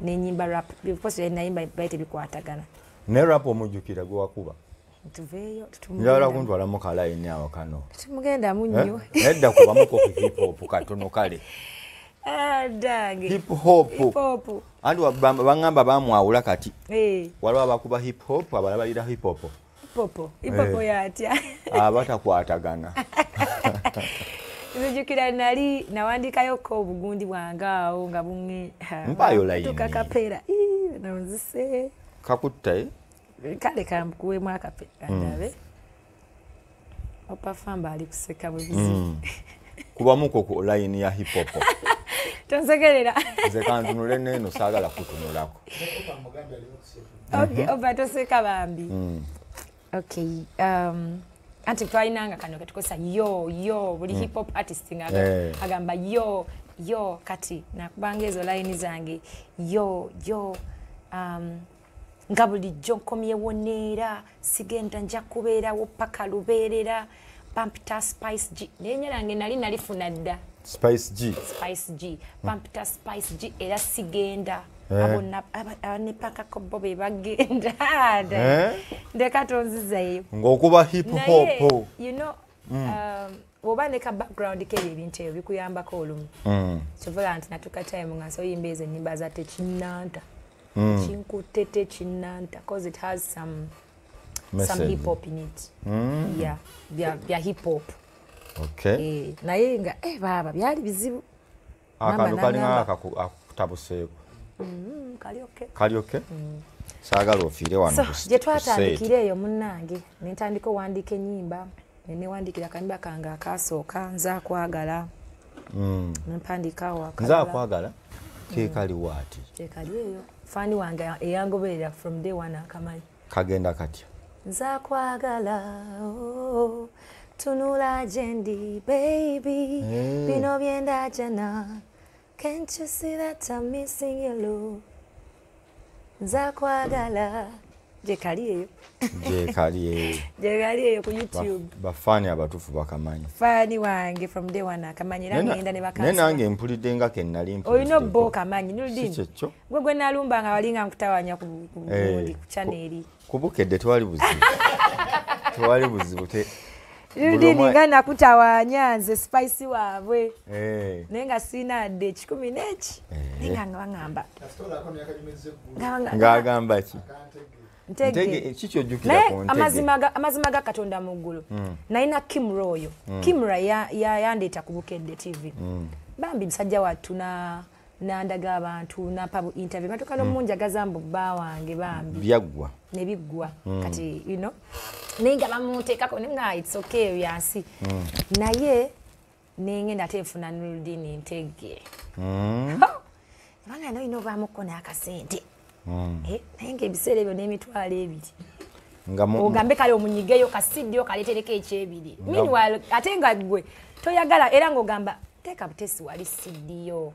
nenyimba rap because nayimba bayite bikwatagana ne rap omujukira gwe wakuba tuveeyo njala kuntwala mu kalayini awo kano tumugenda munnyo nedda kuba muko hip hop katono kale dange hip hop andi bangamba bamwawula kati waliwo abakuba hip hop abalala balira hip hop yatya abatakwatagana nzijukira nali nawandikayo ko obugundi bwange awo nga bumwe mpayo layini tukakapera nonzise kakutta kale kamkuwemu akapera ndabe opafamba ali kuseka buzibu kubamuko ku layini ya hip hop tonsekerera nze kantunule neno saagala kutunulako okay oba toseka bambi okay anti twainanga kano katukosa yo buli hip hop artist nga agamba yo kati nakubanga ezo line zange yo nga bulijjo nkomyewo neera sigenda nja kubeerawo paka lubeerera Pampita Spice G nenyalange nalifuna dda Spice G Pampita Spice G era sigenda abonna abane paka ko bobe bagenda ndeka tonzizayo ngokuba hip hop you know obane ka background ke ebintu ebyo bikuyambako olumu sovola nti natuka time nga so yimbeze enyimba za tekinanta chinkutete chinanta cause it has some hip hop in it bya hip hop okay naye nga baba byali bizibu akantu kalinga akutabuseeko kali okay saagala ofiire wano gye twatandikira eyo munnange nentandika owandika ennyimba newandikira akanyimba kange akasooka nzaakwagala nempandikawo nzaakwagala keekali waati keekali eyo faani wange eyangoberera from day one akamanyi kagenda katya nzaakwagala tunula jendi baby bino byenda jana can't you see that I'm missing you love nzakwagala Jekali eyo ku YouTube. Bafani abatufu bakamanyi. Fani wange from day one akamanyi era ngenda ne bakansa. Nange mpulidde nga kenali mpulidde. Oyino bo kamanyi Nurdin. Kicho. Gwe nalumba nga walinga nkutawanya ku channel. Kubukedde tewali buzibu. Tewali buzibu te. Nurdin nga nakutawanya nze spicy waabwe. Nenga sina de 10 nechi. Nenga ngamba. Ngagamba ki? Ntege kicho jukira ko ntege. Amazima ga Katonda mu ggulu. Naina Kim Royo. Kimra yandeeta ku Bukedde TV. Bambi msajja watu nandaga abantu napabu interview batuka no munja gazambu bba wange bambi byagwa ne biggwa kati you know ninga bamuteekako ninga it's okay yansi naye nengenda tefuna Nurdin Ntege banga no ino bamukona akasente naye ebiseera ebyo n'emitwalo ebiri ogambe kale omunyigeyo kasidio kaletereko ekyebiri meanwhile ate nga gwe toyagala era ng'ogamba teeka butesi wali sidio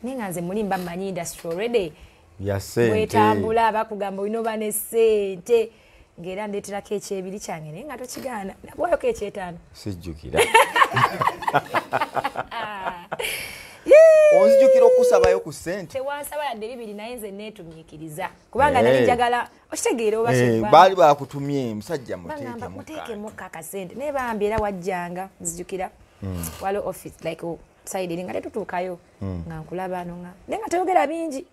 ninga nze mulimba manyi industry already ya sente wetambula bakugamba olino bane sente ngera ndeterako ekyebiri kyange naye nga tokigaana nabwayoko ekyetaano sijjukira onzijukira okusabayo ku sente tewansaba yadde bibiri naye nze neetumiikiriza kubanga nali njagala okitegeera oba baali bakutumye musajja muteekemu akasente naye bambi era wajjanga nzijukira waliwo office like side nga tetutuukayo nga nkulaba ano nga naye nga toyogera bingi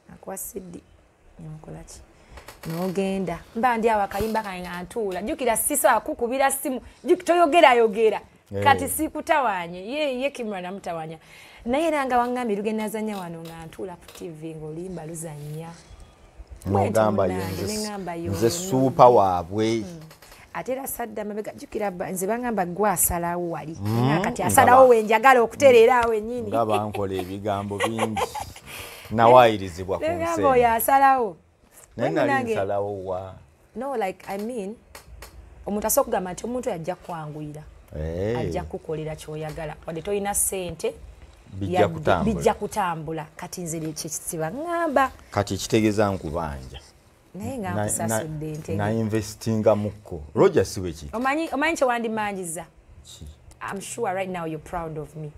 nakuwa Sendi nokolaki nogenda mba ndi awo akayimba kange nga ntuula jjukira sisobola kukubira simu toyogera kati sikutawanye ye Kimra namutawanya naye era nga wangambye lugenda nazanya wano nga ntuula ku TV ng'oluyimba luzanya nogamba nze suupa waabwe ate era sadda mabega jukira nze bangamba gwasalawo wali kati asalawo wenjagala okutereera awo ennyini nga bankola ebigambo bingi nawaayirizibwa ku nsi oyo asalawo naye nali nsalawo wa no like I mean omuntu asobola okugamba nti omuntu ajja kwanguyira ajja kukolera kyoyagala wadde tolina ssente bijja kutambula kati nze kyekisiba ngamba kati kitegeeza nkubanja naye nga nkusasudde Ntege na investinga mukko Roger siwe ki omanyi kyewandimanjiza I'm sure right now you're proud of me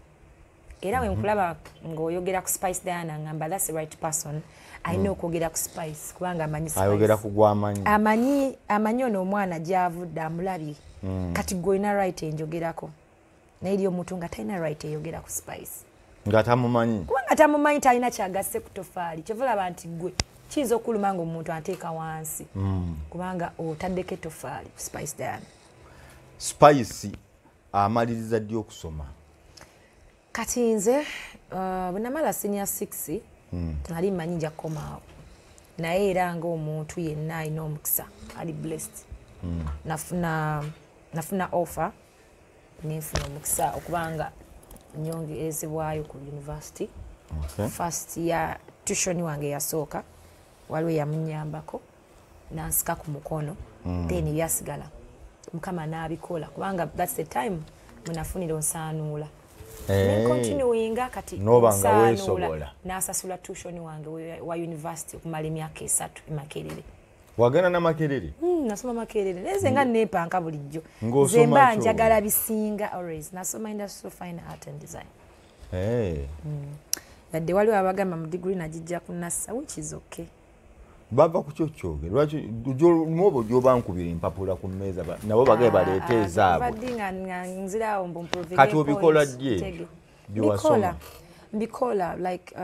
era we nkulaba ng'oyogera ku Spice Diana ngamba that's the right person I know okwogera ku Spice kubanga amanyi Spice ayogera ku gwamanyi amanyi ono omwana gy'avudde amulabye kati gw'olina right enjogerako naye eri omuntu nga talina right eyogera ku Spice nga tamumanyi kubanga tamumanyi talina kyagasse ku tofaali kyovulaba nti gwe kiyinza okuluma nga omuntu ateeka wansi kubanga otaddeko etofaali ku Spice Diana Spice amaliriza ddi okusoma kati nze bwe namala senior 6 nali mmanyi nja kukomaawo naye era ng'omuntu yenna alina omukisa ali blessed nafuna offer nenfuna omukisa okubanga nyongerezebwayo ku university first ya tuition wange yasooka waliwo yamunyambako nansika ku mukono then ebyasigala mukama n'abikola kubanga that's the time mwenafunira onsaanuula nekontinuinga kati nobanga weesobola n'asasula tuition wange wa university okumala emyaka 3 e Makerere wagenda na Makerere nasoma Makerere neze nga nepanka bulijjo nze mba njagala bisinga always nasoma industrial fine art and design yadde waliwo abagamba mu degree najijja ku nassa which is okay bava ku kyokyoge lwaki mwobo gyobankubira empapula ku mmeeza nabo bagaye baleete ezaabwe kati obikola dye byewasoma mbikola like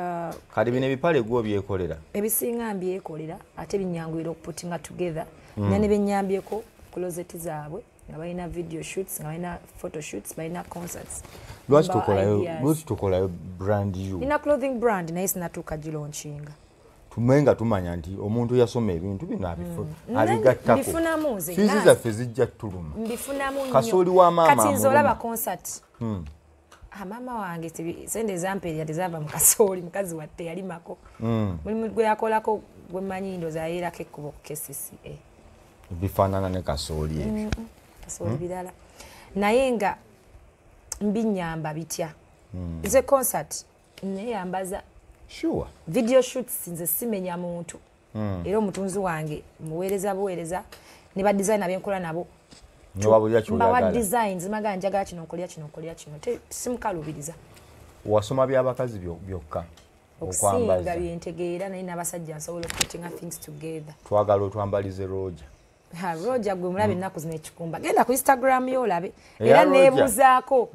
kati bino ebipale gwo byekolera ebisinga mbyekolera ate binyanguyira okuputinga together ne benyambyeko closet zaabwe nga balina video shoots nga balina photo shoots balina concerts lwaki tukolayo brand you nina clothing brand naye sinatuuka gilaunchinga tumenga tumanya nti omuntu yasoma ebintu bino abigattako fizi zaffe zijja tuluma kasooli wa maama kati nze olaba concert maama wange sente zampeerya tezava mu kasooli mukazi watte yalimako mulimu gwe yakolako gwe mmanyi ndoza yeerako ekkubo ku KCCA bifaanana ne kasooli ebyo kasooli birala naye nga mbinyamba bitya nze concert neyambaza sure video shoots nze simenya muntu era omutunzi wange muweereza ne ba designer benkola nabo mbawa designs maga njagala kino nkolya kino simukalubiriza wasoma by'abakazi byokka okusinga byentegeera naye n'abasajja nsobola putting things together twagala otwambalize Roja Roja gwe mulabe ennaku zino ekikumba genda ku Instagram yo olabe era neebuzaako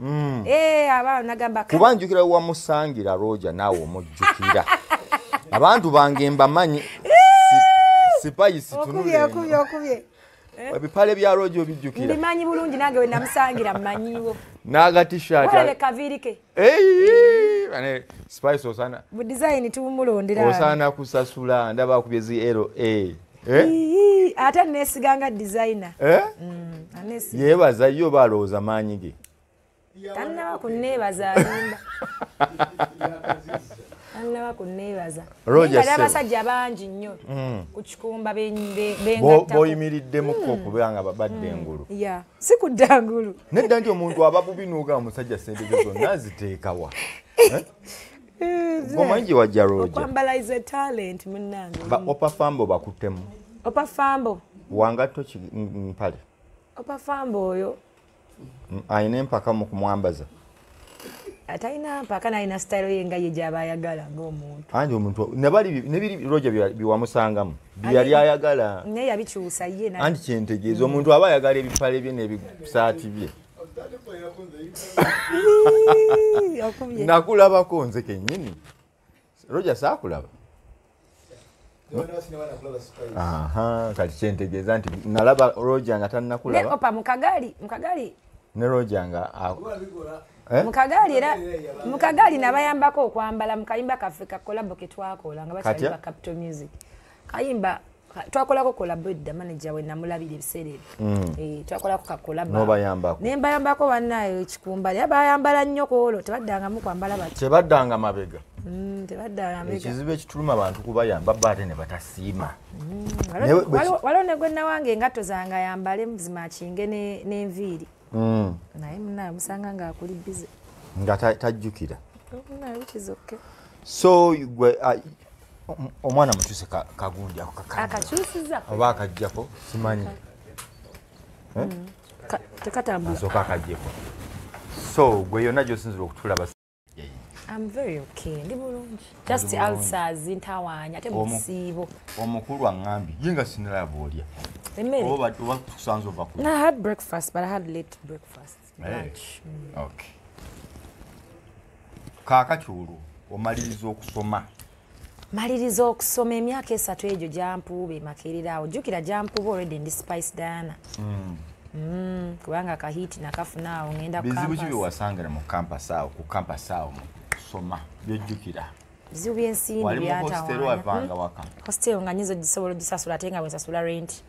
abaana nagamba kubanjukira wamusangira Roja naawe omujjukira abantu bange mbamanyi sipayisi tunule okubye ebipale bya Roja obijjukira mbimanyi bulungi nange we namusangira mmanyiwo naga t-shirt wale kavirike spice osana bu design tumulondera osana kusasula ndaba kubyezi LA ate nesiganga designer anesi yebaza yo balooza maanyi ge tanna kunebaza alimba anna kunebaza Roja se abasajja bangi nnyo ku kikumba bengatta boyimiridde mu kopo banga babadde engulu ya sikuddangulu nedda nti omuntu ababubinuuga omusajja sente zonna aziteekawa gomanyi wajja Roja okwambalize talent munnange opa fambo bakuttemu opa fambo wangatto mpale opa fambo oyo ayina empaka mu kumwambaza atalina mpaka nalina style ye nga ye gyaba ayagala ng'omuntu anti omuntu nebiri Roja biwamusangamu byali ayagala naye yabikyusa ye anti kyentegeeza omuntu aba ayagala ebipale bye n'ebisaati bye nakulabako nze kennyini Roja saakulaba kati kyentegeeza nti nalaba Roja nga tannakulaba opa mukagali ne Roja nga mukagali nabayambako okwambala mukayimba kaffe kakolabo ketwakola nga bakyali ba Capital Music kayimba twakolako kolabo edda manager we namulabira ebiseera ebyo twakolako kakolabo nembayambako bannayo ekikumba yabayambala nnyo koolo tebaddangamu kwambala bati tebaddanga mabega tebaddanga mabega ekizibu ekituluma abantu kubayamba baate ne batasiima waliwo ne gwe nawange engatto zange ayambale muzima akinge n'enviiri naye munaye musanga ng'akuli bize nga tajjukira naye bikizokke so gwe omwana mukyuse kagundi ako akakyusiza oba akajjako simanyi tekatambuza akajjeko so gwe yonna gyosinzira okutulaba I'm very okay ndi bulungi just ulcers ntawaanya ate musiibo omukulu aŋŋambye ye nga sinalaba olya oba tusanze ova ku I had breakfast but I had late breakfast lunch okay kaakati olwo omaliriza okusoma emyaka 3 egyo gyampuuba emakereraawo jjukira gyampuuba already ndi Spice Diana kubanga akahiiti nakafunaawo ngenda bizibu ki byewasangira mu campus awo ku campus awo kusoma byojjukira bizibu byensimbi byatawaanya hostel nga nyizo gisobola gisasula ate nga bwensasula rent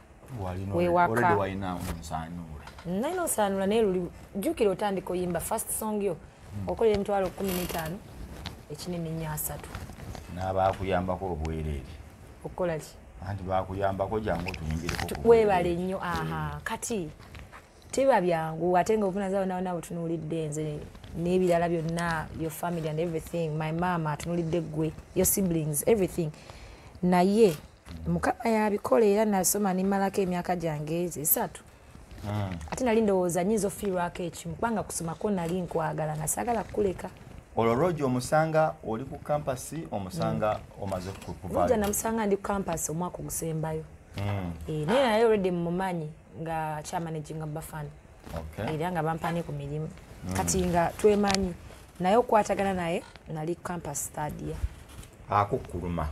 wewaka nalina osaanula naye luli jjukira otandika oyimba first song yo okolera emitwalo 15 ekinene nnyo 3 n'abaakuyambako obwereere okukola ki anti baakuyambako jangu otuyimbireko weebale nnyo kati teba byangu ate nga ovunazawo nawe tunuulidde nze n'ebirala byonna your family and everything my mama atunulidde gwe your siblings everything naye mukama yabikola era nasoma nimalako emyaka gyange 3 ate nali ndowooza nyinza ofiirwako ekimu kubanga kusomako nali nkwagala nga saagala kukuleka olwo Roja omusanga oli ku kampasi omusanga omaze kuvayo Roja namusanga ndi ku kampasi omwaka ogusembayo naye naye already mumumanyi nga kyamanaginga bafana era nga bampane ku mirimu kati nga twemanyi naye okukwatagana naye nali ku campus third year akukkuluma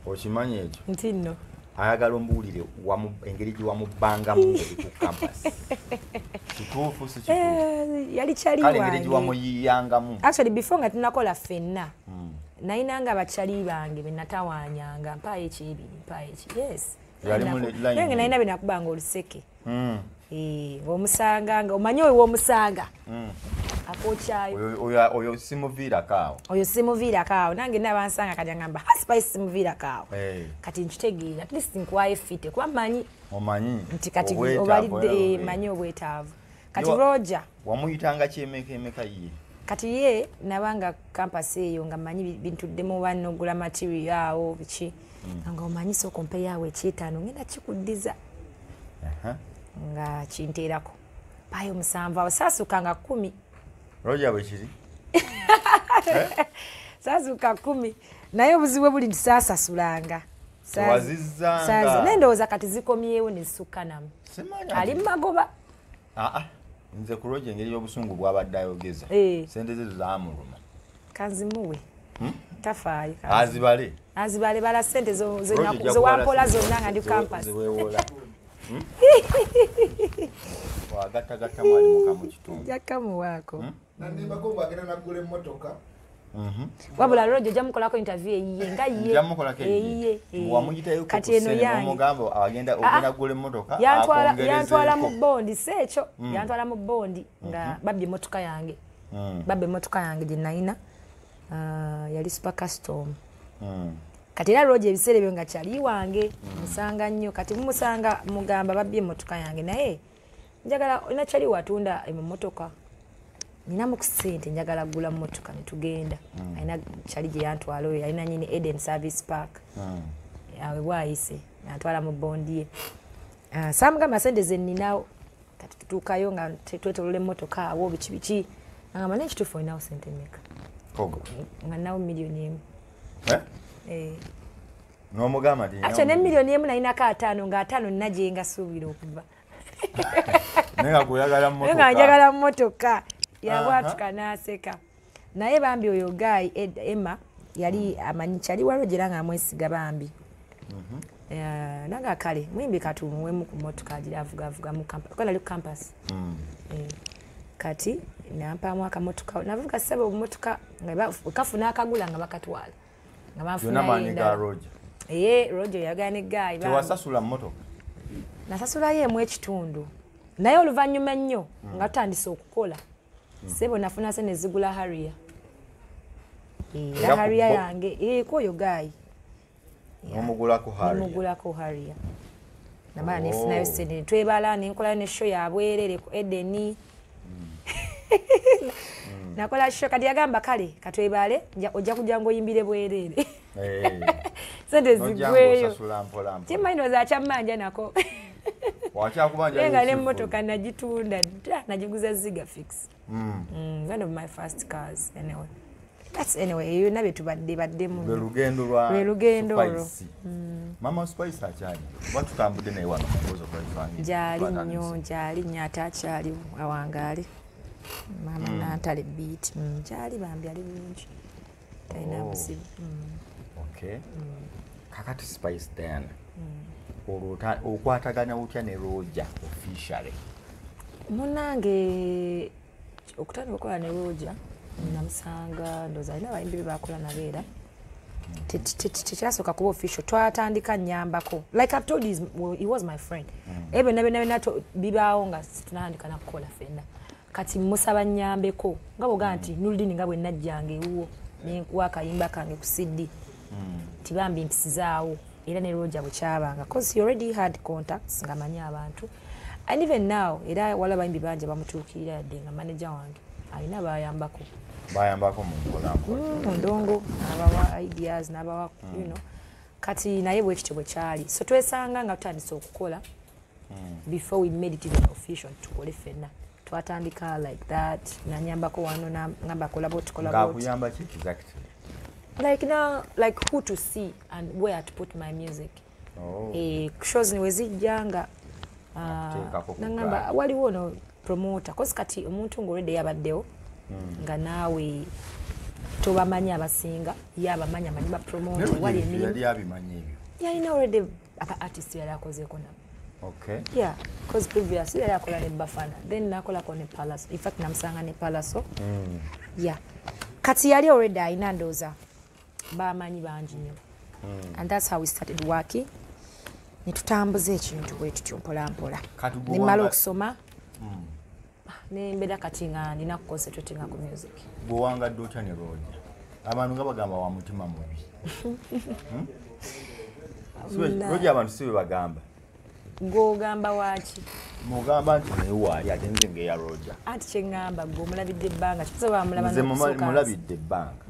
okimanyi ekyo nti nno ayagala ombuulire engeri gyewamubangamu ngeri ku campus kituufu si kituufu yali kyali kale engeri gyewamuyiyangamu actually before nga tunakola ffenna nayinanga abakyali bange benatawaanyanga mpaayo ekyebiri mpaayo eki yes nange nalina benakubanga oluseke omusanga nga omanyi oyo w'omusanga akokyayo oyo simuviirakaawo oyo simuviirakaawo nange nabansanga kati agamba Spice simuviirakaawo kati nkitegeera at least nkwaye fite kuba omanyi nti kati obalidde manyi obwetaavu kati Roja wamuyitanga kyemeka ye kati ye nabanga campus eyo nga manyi bintu demo banogula material awo bichi nga omanyi soko mpe yawe ekyetaano ngenda kikuddiza nga kinteerako payo musanvu awo saasuka nga 10 Roja bwe kiri saasuka 10 naye obuzibu buli ntisasasulanga wazizanga nendowooza kati zikomyewo ne zisukkanamu ali mu magoba nze ku Roja engeri y'obusungu bw'abadde ayogeza sente ze zaamuluma kanzimuwe tafaayo azibale bala sente zowampola zonna nga ndi campus wagattagatta mwali mukamu kitundu jakamuwaako nandibako bwagenda naggula emmotoka wabula Roja jamukolako interview eyiye nga ye wamuyitayo kati eno yange omugamba agenda naggula emmotoka yantwala mu bondi seekyo yantwala mu bondi nga babba emmotoka yange gye nalina yali super custom kati era Roja ebiseera ebyo nga kyali wange musanga nnyo kati mumusanga mugamba babba emmotoka yange naye njagala olina kyali watunda emmotoka ninamu ku ssente njagala gula mmotoka ne tugenda alina kyali gye yantwala oyo alina nyini Eden Service Park awe bwayise yantwala mu bondi ye saamugamba sente ze nninawo kati tutuukayo nga twetolola emmotoka awo biki ngamba nekituufu olinawo sente mmeka nga nnawo miliyoni emu n'omugamba ate ne miliyoni emu nalinako 5 nga 5 nina gye ngasuubira okuva nga njagala mmotoka yabwatuka n'aseka naye bambi oyo guy Emma yali amanyi kyali walogera nga amwesiga bambi nanga kale mwimbi katumuwemu ku mmotoka agira avugavuga mu campus kati nampamu akamotoka navuga ssebe obumotoka nga kafuna akagula nga bakatwala nga banfuna Roja yagala ne guy tewasasula mmotoka nasasulayo emu ekitundu naye oluvannyuma nnyo nga tutandise okukola sebo nafuna sente zigula Harrier Harrier yange kwoyo guy omugulako Harrier namala nefunayo sente twebala nenkola ne show ya bwerere ku Eddy nakola show kati yagamba kale katwebale ojja kujja ngoyimbire bwerere sente zigweyo kimanyi za chamanja nako yenga n'emmotoka nagitunda nagiguza ziga fix one of my first cars anyway that's anyway you nabe tubadde mu lugendo olwo Mama Spice akyali watutambudde naye wano kubozo kwa ifani jali nnyo ate akyali awangaali Maama n'antale beat jali bambi ali bulungi talina buzibu okay kakati Spice Diana okwataganya utya ne Roja officially munange okutandika okukola ne Roja namusanga ndoza alina abayimbi bakola nabeera tekyasooka kuba official twatandika nyambako like I've told you he was my friend ebe nabe bibaawo nga tunandika nakukola fenna kati musaba nyambeko nga boga nti Nulidini nga bwe najjange ewuwo nenkuwa akayimba kange ku CD tibambi mpisizaawo era ne Roja bwe kyabanga because he already had contacts nga manyi abantu and even now era wala bayimbi banje bamutuukirira yadde nga manager wange alina bayambako mu ndongo n'abawa ideas n'abawa you know kati naye bwe kityo bwe kyali so twesanga nga tutandise okukola before we made it even official tukole fenna twatandika like that nanyambako wano ngamba kolabo ngakuyamba ki exactly like now like who to see and where to put my music shows niwe zijjanga nangamba waliwo no promoter cause kati omuntu ng'olwedde yabaddewo nga naawe tobamanyi abasinga yabamanyi amanyi ba promoter wali emirimu yali abimanyi ebyo yalina already aba artist yali akozeeko nabo okay yeah cause previously yali akola ne Bafana then nakolako ne Palace in fact namusanga ne Palace yeah kati yali already alina ndooza bamanyi bangi nnyo and that's how we started working nitutambuza ekintu bwe tutyo mpola mpola nimala okusoma nembera kati nga nina kuconcentratinga ku music bwewangadde otya ne Roja abantu nga bagamba wa mutima mubi Roja abantu si bwe bagamba ng'ogamba waki mugamba nti newaali ate nze ngeya Roger anti kyengamba gwe omulabidde ebbanga kisobola mulaba nze mulabidde ebbanga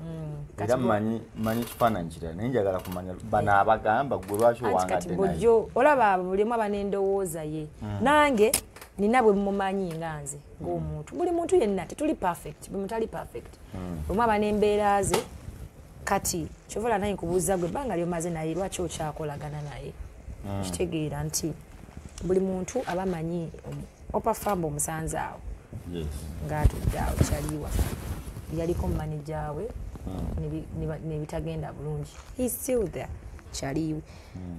era manyi kifaananyi kirala naye njagala kumanya bano abagamba gwe lwaki owangadde naye bojjo olaba abo bulimu aba n'endowooza ye nange nina bwe mumanyi nga nze ng'omuntu buli muntu yenna tetuli perfect buli muntu ali perfect bwemu aba n'embeera ze kati kyovola naye nkubuuza gwe ebbanga lyomaze naye lwaki okyakolagana naye kitegeera nti buli muntu aba amanyi opafamba omusanze awo ng'atudde awo kyaliwa yaliko mumanija we nebitagenda bulungi he still there kyaliwe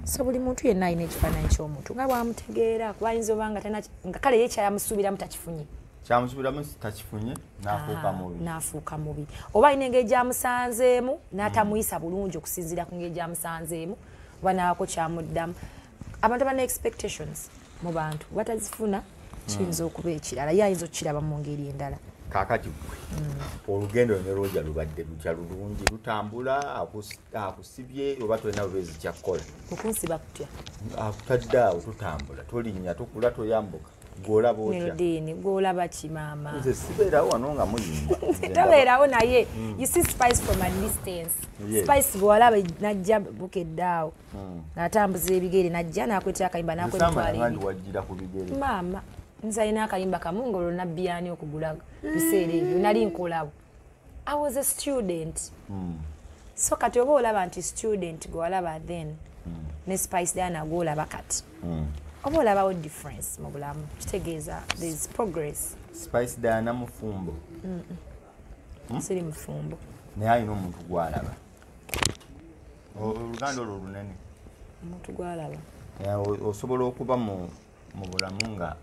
so buli muntu yenna alina ekifaananyi ky'omuntu nga bwamutegeera kuba ayinza obanga nga kale ye kyayamusuubiramu takifunye kyamusuubiramu takifunye n'afuuka mubi oba alina engeri gyamusanzeemu n'atamuyisa bulungi okusinziira ku ngeri gyamusanzeemu oba naako kyamuddamu abantu abana expectations mu bantu batazifuna kiyinza okuba ekirala ye ayinza okukiraba mu ngeri endala kaakati olugendo ne Roger lubadde lutya lulungi lutambula akusibye oba tolina bubeezi kyakkola okunsiba kutya akutadde awo tutambula tolinnya tukula toyambuka gwolaba otya gwolaba ki maama nze sibeerawo wano nga muyimba tobeerawo naye you see Spice from a distance Spice gwolaba najja bukedde awo n'atambuza ebigere najja n'akwetera akayimba n'akwetwala wajjira ku bigere maama nze alina akayimba kamu ng'olwo nabbiyaani okugula biseera ebyo nali nkolawo I was a student so kati oba olaba nti student gwolaba then ne Spice Diana gwolaba kati oba olabawo difference mu bulamu kitegeeza there is progress Spice Diana mufumbo siri mufumbo naye alina omuntu gwalaba oluganda olwo lunene omuntu gwalaba osobola okuba mu bulamu nga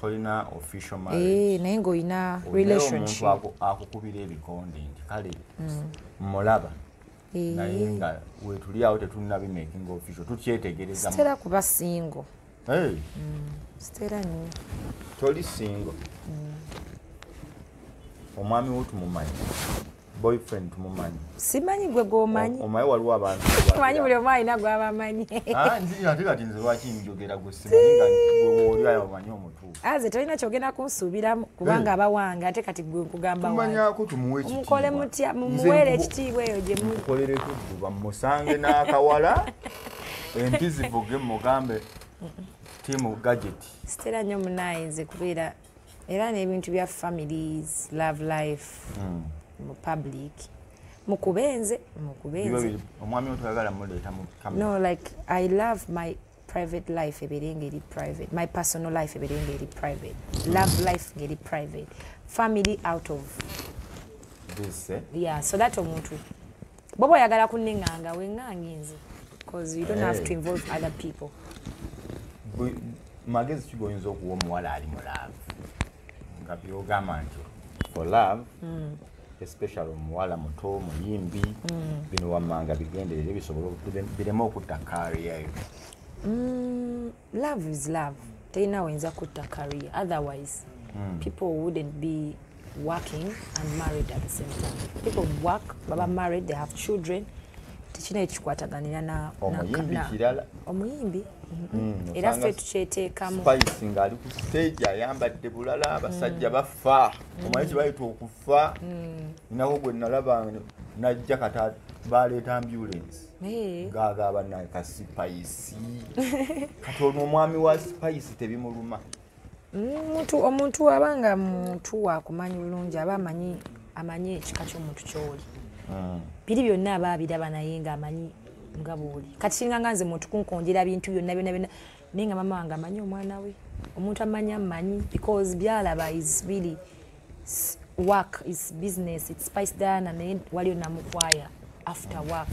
tolina official marriage naye ng'olina relationship akukubira ebikonde nti kale mulaba naye nga wetuli awo tetulina bimaking official tukyetegereza sitera kuba single sitera nnyo toli single omwami wo tumumanyi boyfriend tumumanyi simanyi gwe gwomanyi omaye waliwo abantu manyi buli omu alina gwabamanyi ate kati nze lwaki njogera gwe simanyi nga gwe oli ayo omanyi omutuufu aze tolina kyogenda kunsuubiramu kubanga abawanga ate kati gwe nkugamba tumanyako tumuwe ekitiibwa mukole mutya mumuweere ekitiibwa eyo gye mukolere tudduba mumusange n'akawala empi zivuge mugambe tiimu gadget sitera nnyo munaaye nze kubeera era n'ebintu bya families love life mu public mukubenze omwami otoyagala muleeta mu camera no like I love my private life eberenga eri private my personal life eberenga eri private love life ngeri private family out of this yeah so that omuntu bobo oyagala kunenganga wengange nze because you don't have to involve other people magezi kigoyinza okuwa omuwala ali mu love nga byogamba nti for love especially omuwala muto muyimbi bino wammanga bigenderere bisobola bireme okutta career yo love is love teyina wayinza kutta career otherwise people wouldn't be working and married at the same time people work baba married they have children tekina ekikwataganira na omuyimbi kirala omuyimbi era ffe tukyeteekamu Spice ng'ali ku stage ayambadde bulala abasajja bafa omanyi kibayita okufa nako gwe nalaba najja kata baleeta ambulance ng'agaba naka Spice kati ono omwami wa Spice tebimuluma omuntu abanga muntu wakumanyi bulungi aba amanyi ekika ky'omuntu ky'oli biri byonna aba abiraba naye ng'amanyi nga bw'oli kati singa nga nze muntu kunkonjera bintu byonna naye nga mama wange amanyi omwana we omuntu amanyi because byalaba is really work is business it's Spice Diana naye waliyo namukwaya after work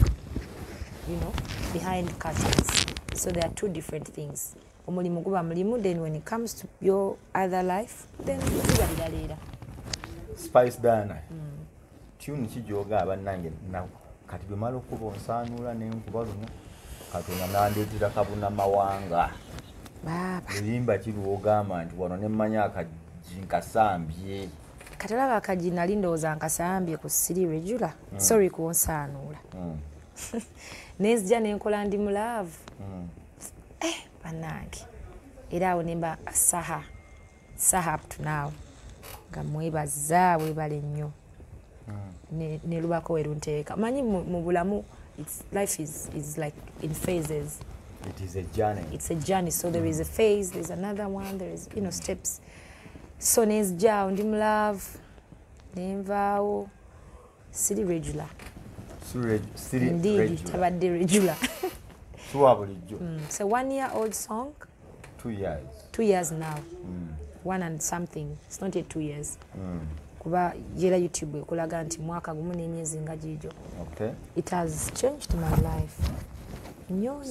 you know behind curtains so there are two different things omulimu guba mulimu then when it comes to your other life then bibalira leera Spice Diana tune kijoga abannange kati bwe mala okuba onsaanula n'enkuba luno katonda nandeetera kabuna mawanga luyimba kiruogamba nti wano nemmanya akaji nkasambye kati olaba akaji nali ndowooza nkasambye ku siri regula sorry kuonsaanuula nenzija nenkola ndi mu love bannange era awo nemba saha up to now nga mwebaza webale nnyo ne lubako werunteeka manyi mu bulamu life is like in phases. It is a journey. It's a journey. So there is a phase, there's another one, there is, steps. So nezja ndi mu love nenvaawo siri regular. Indeed, tabadde regular. It's a 1-year-old song. 2 years. 2 years now. 1 and something. It's not yet 2 years. Kuba yera YouTube ekulaga nti mwaka gumu n'emyezi nga gijo. Okay. It has changed my life. Nyo.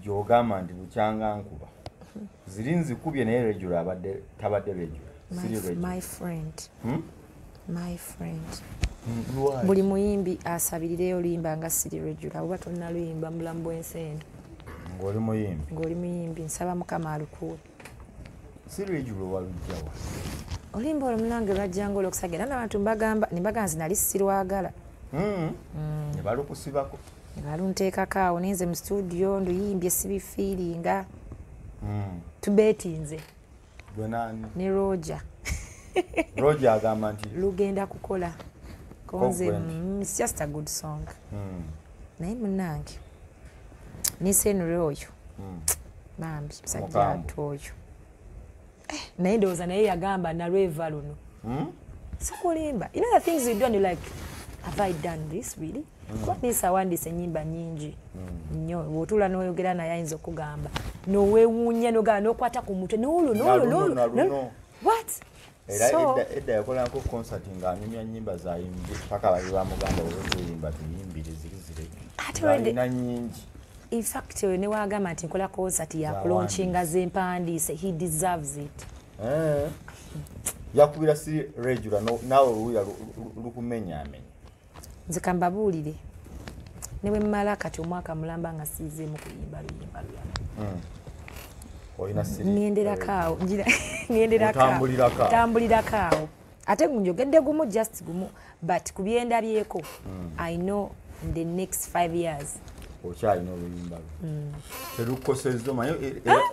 Jogama ndi bukyanga nkuba. Zirinzi kubye naye regular abadde tabadde regular. My friend. My friend. Buli muyimbi asabirireyo luyimba nga siri regular oba tonna luyimba mulamu bw'ensendo. Ng'oli muyimbi nsaba Mukama alukuwe. Siri regular walujjawa. Olimba olumulange lwajjanga olwokusagera n'abantu mbaga nzi nali sirwagala. Ne balukusibako. Ne balunteekako awo nenze mu studio nduyimbye sibifiiringa. Tubeetinze. Gwe nani? Ne Roger. Roger agamba nti lugenda kukola. Konze, it's just a good song. Naye munnange nisenure oyo. Bambi musajja atu oyo. Naye ndowooza naye yagamba nalweva luno. Sikulimba. You know the things you do and you're like, have I done this really? Kuba nisawandise ennyimba nnyingi nnyo bw'otuula n'oyogera naye ayinza okugamba n'oweewuunya n'ogamba n'okwata ku mutwe n'olwo what? Era Edda yakolako concert ng'anyumya nnyimba zayimbi paka bali bamugamba olw'okuyimba tuyimbire zirina nyingi. In fact ne wagamba nti nkola concert yakulaunchinga z'empandiise he deserves it. Yakubira si regular nawe oluuya lukumenyaamenya. Nze kambabuulire ne bwe mmala kati omwaka mulamba nga siizeemu kuyimba luyimba lulala. Tambulirako awo. Ate njogedde gumu just gumu but ku byendabyeko I know in the next 5 years okyalina oluyimba terukukosezza manyi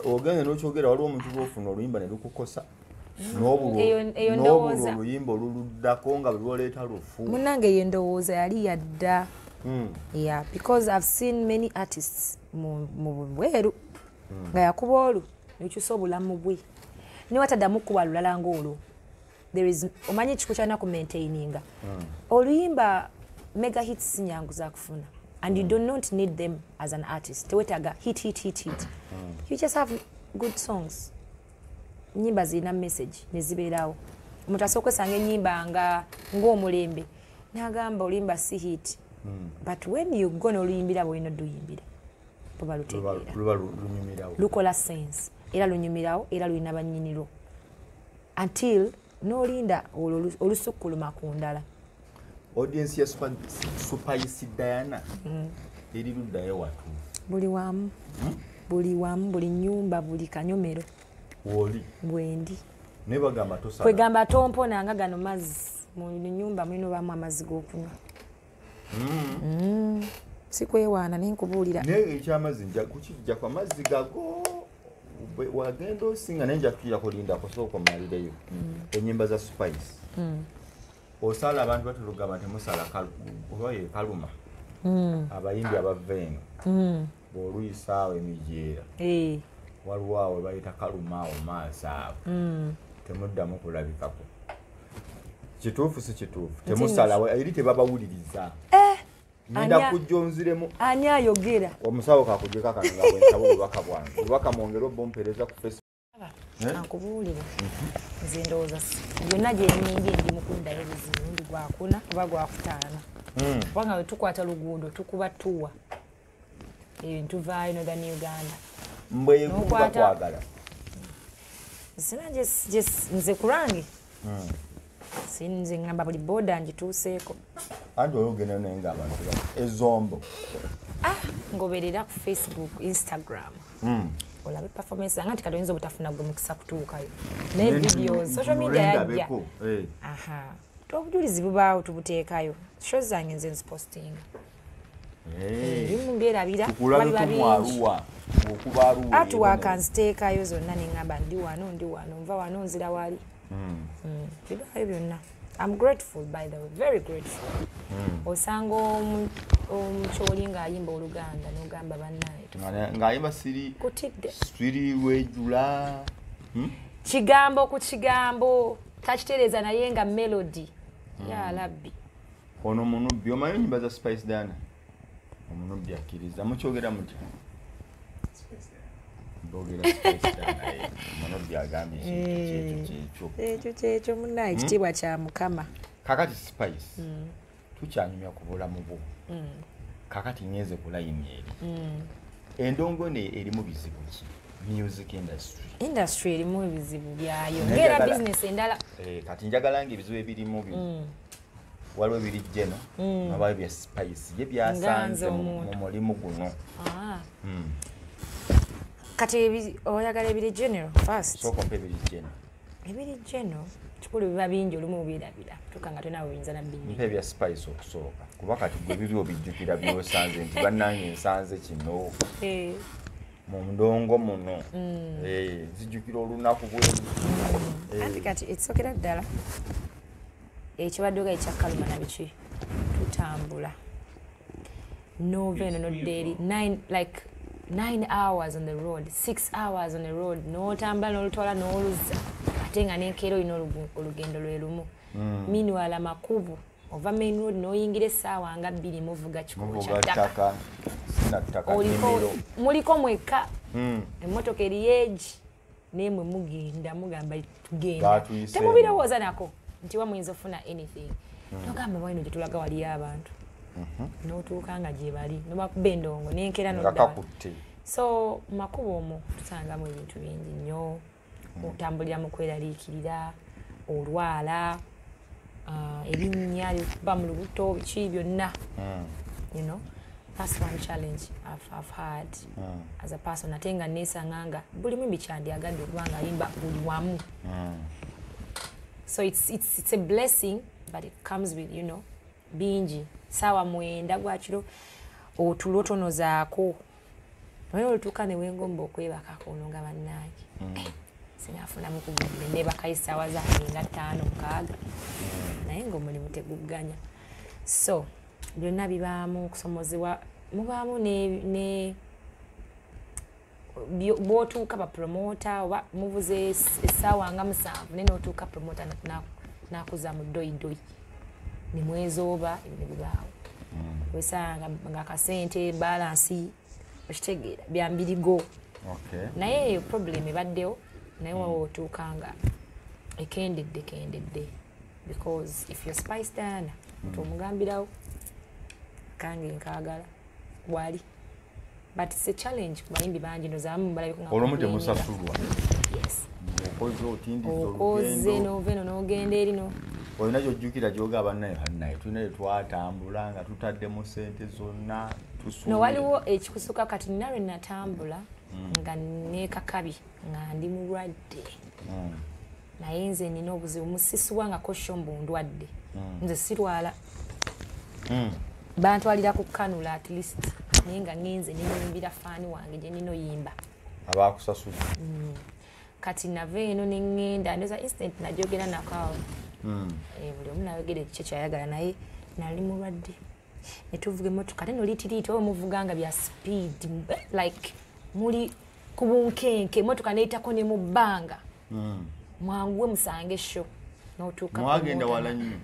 ogende n'okyogera waliwo omuntu bw'ofuna oluyimba ne lukukosa n'obulwa oluyimba oluluddako nga bwe lwoleeta lufu. Munnange eyo endowooza yali yadda. Yeah, because I've seen many artists mu bweru nga yakuba olu nekyusa obulamu bwe niwataddamu kuba lulala ng'olwo. There is omanyi ekiko kyalina ku maintaininga oluyimba mega hits sinyangu za kufuna and you do not need them as an artist. Tewetaga hit. You just have good songs. Nyimba zina message nezibeerawo. Omuntu asooka osanga ennyimba ng'omulembe n'agamba olimba si hit. But when you go n'oluyimbira bw'olina oduyimbira luba lutegeera lukola sense era lunyumirawo era lulina bannyiniro until n'olinda olusukkuluma ku ndala. Audience ya Superisi Diana eri luddayo watu buli wamu buli nnyumba buli kanyomero woli bwendi nebagamba tosala kwegamba tompona nga gano mazzi mu nnyumba mwino bamu amazzi g'okunywa. Sikwewaana nenkubuulira naye ekyamazzi nja kukijja kwa mazzi gago wagenda osinga naye nja kukira kulinda kusooka omalireyo ennyimba za Spice. Osala abantu batulugamba nti musala obaye kaluma abayimbi abava eno bw'oluyisaawo emijeera waliwo awo bayita kaluma awo maaso awo temuddamu kulabikako. Kituufu si kituufu temusalawo eri tebabawuliriza. Nenda kujjonziremu ani ayogera omusawo kakugeka kano nga bwensaba obubaka bwange obubaka mwongere obumpeereza ku Facebook. Ankubuulire nze ndowooza byonna gye nnyingi ndi mukuddayo buzibu ndi gwakuna oba gwakutaana kubanga we tukwata luguudo tukuba tuwa ntuvaayo Northern Uganda mbwekuba kwagala sina nze kulange sinze ngamba buli boda ngituuseeko anti oyogenda naye ng'abantu ezombo ngoberera ku Facebook, Instagram olabe performance nga nti kati oyinza obutafuna gwe mukisa kutuukayo naye videos social media yajja obujulizi bubaawo tubuteekayo show zange nze nzipostinga Bimu mbyerabira bali babingi atuwakanziteekayo zonna neŋŋamba ndi wano nva wano nzira wali bibaayo byonna. I'm grateful, by the way, very grateful. Osanga omukyoli ng'ayimba Oluganda n'ogamba bannaye ng'ayimba siri wejula kigambo ku kigambo takitereeza naye nga melody ya labbi. Ono omunubbi omanyi ennyimba za Spice Dana omunubbi akkiriza mukyogera mutya mbogera Spice Dana omunubbi agambye ekyo munnaye ekitiibwa kya Mukama. Kakati Spice tukyanyumya ku bulamu bwo kakati ngenze ku layini eri endongo erimu bizibu ki music industry erimu ebizibu byayo ngera business endala kati njagala ng'ebizibu ebirimu waliwo ebiri Jeno nabayo bya Spice ye byasanze mu mulimu guno. Kati oyagala ebiri general first so kompe ebiri general kikulu biba bingi olumu birabira tukanga tona oyinza na bingi mpe bya Spice okusooka kuba kati gwe bibyo bijjukira byosanze nti bannange nsanze kino mu ndongo muno zijjukira olunaku bwe anti kati ekisokera ddala ekibadde ekyakkaluma na biki tutambula noveno no daily 9 hours on the road 6 hours on the road n'otambula n'olutwala n'oluza ate nga n'enkeera olina olugendo lwe lumu meanwhile amakubo ova main road n'oyingira essaawa nga 2 muvuga kikubo kya ttaka muliko mwekka emmotoka eriyeegi n'emwe mugenda mugamba tugenda temubirowooza nako nti wamuyinza ofuna anything nogamba bwino gye tulaga waliyo abantu n'otuuka nga gye bali nobakuba endongo n'enkeera nodda so makubo omwo tusangamu ebintu bingi nnyo otambulira mu kweraliikirira olwala ebinnya likuba mu lubuto biki byonna you know that's one challenge I've had as a person ate nga neesanga nga buli mwimbi kyandyagadde okuba nga ayimba buli wamu. So it's a blessing, but it comes with, you know, bingi. Sawa mwenda gwakiro otulotono zaako. Naye olutuuka ne wengomba okwebakako nga bannange. Sinafuna mukugubile ne bakayisawa zange nga 5-6. Naye ng'omulimu tegugganya. So byonna bibaamu okusomozebwa mubaamu ne bwotuuka bapromota oba muvuze essaawa nga 7 naye n'otuuka promota nakuza mu doyidoyi ne mwezooba ebyo bibaawo wesanga nga akasente balansi okitegeera byambirigo naye eyo problem ebaddewo naye wawotuuka nga ekendedde because if you're Spice Dana tomugambirawo kange nkaagala wali. But it's a challenge kubayimbi bangi nozamu balabiko nga olumude musasulwa. Yes. Okoze noveno n'ogenda erino. Olina gyojjukira gyogaba naye tulina twatambula nga tutadde mu sente zonna tusuula. No waliwo ekikusuka kati nina lwe natambula nga neekakabi nga ndi mulwadde. Naye nze nina obuzibu musisibwa nga kosho mbundwadde. Nze sirwala. Bantwalira ku kanula at least. Naye nga ngenze nenyimbira faani wange gye nino yimba abakusasula kati nave eno neŋŋenda ndoza instant najogera nakawo buli omu nayogera ekikyo kyayagala naye nali mulwadde ne tuvuga emmotoka ate noliitiriita oba muvuga nga bya speed like muli ku bunkenke emmotoka neyitako ne mu bbanga mwanguwe musange sho n'otuuka mwagenda wala nnyo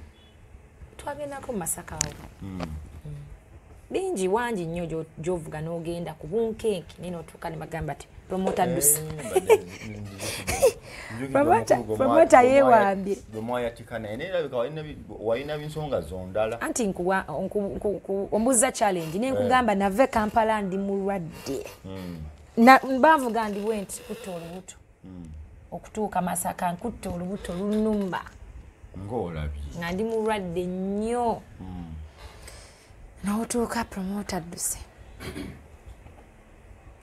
twagendako mu Masaka awo bingi wangi nnyo gy'ovuga n'ogenda ku bunkenke naye n'otuuka ne bagamba ati promota dusi promota yeewambye walina binsonga zondala anti ombuza challenge naye nkugamba nave Kampala ndi mulwadde bavuga ndi bwenti kutta olubuto okutuuka Masaka nkutta olubuto lunumba ng'olabye nga ndi mulwadde nnyo n'otuuka promota duse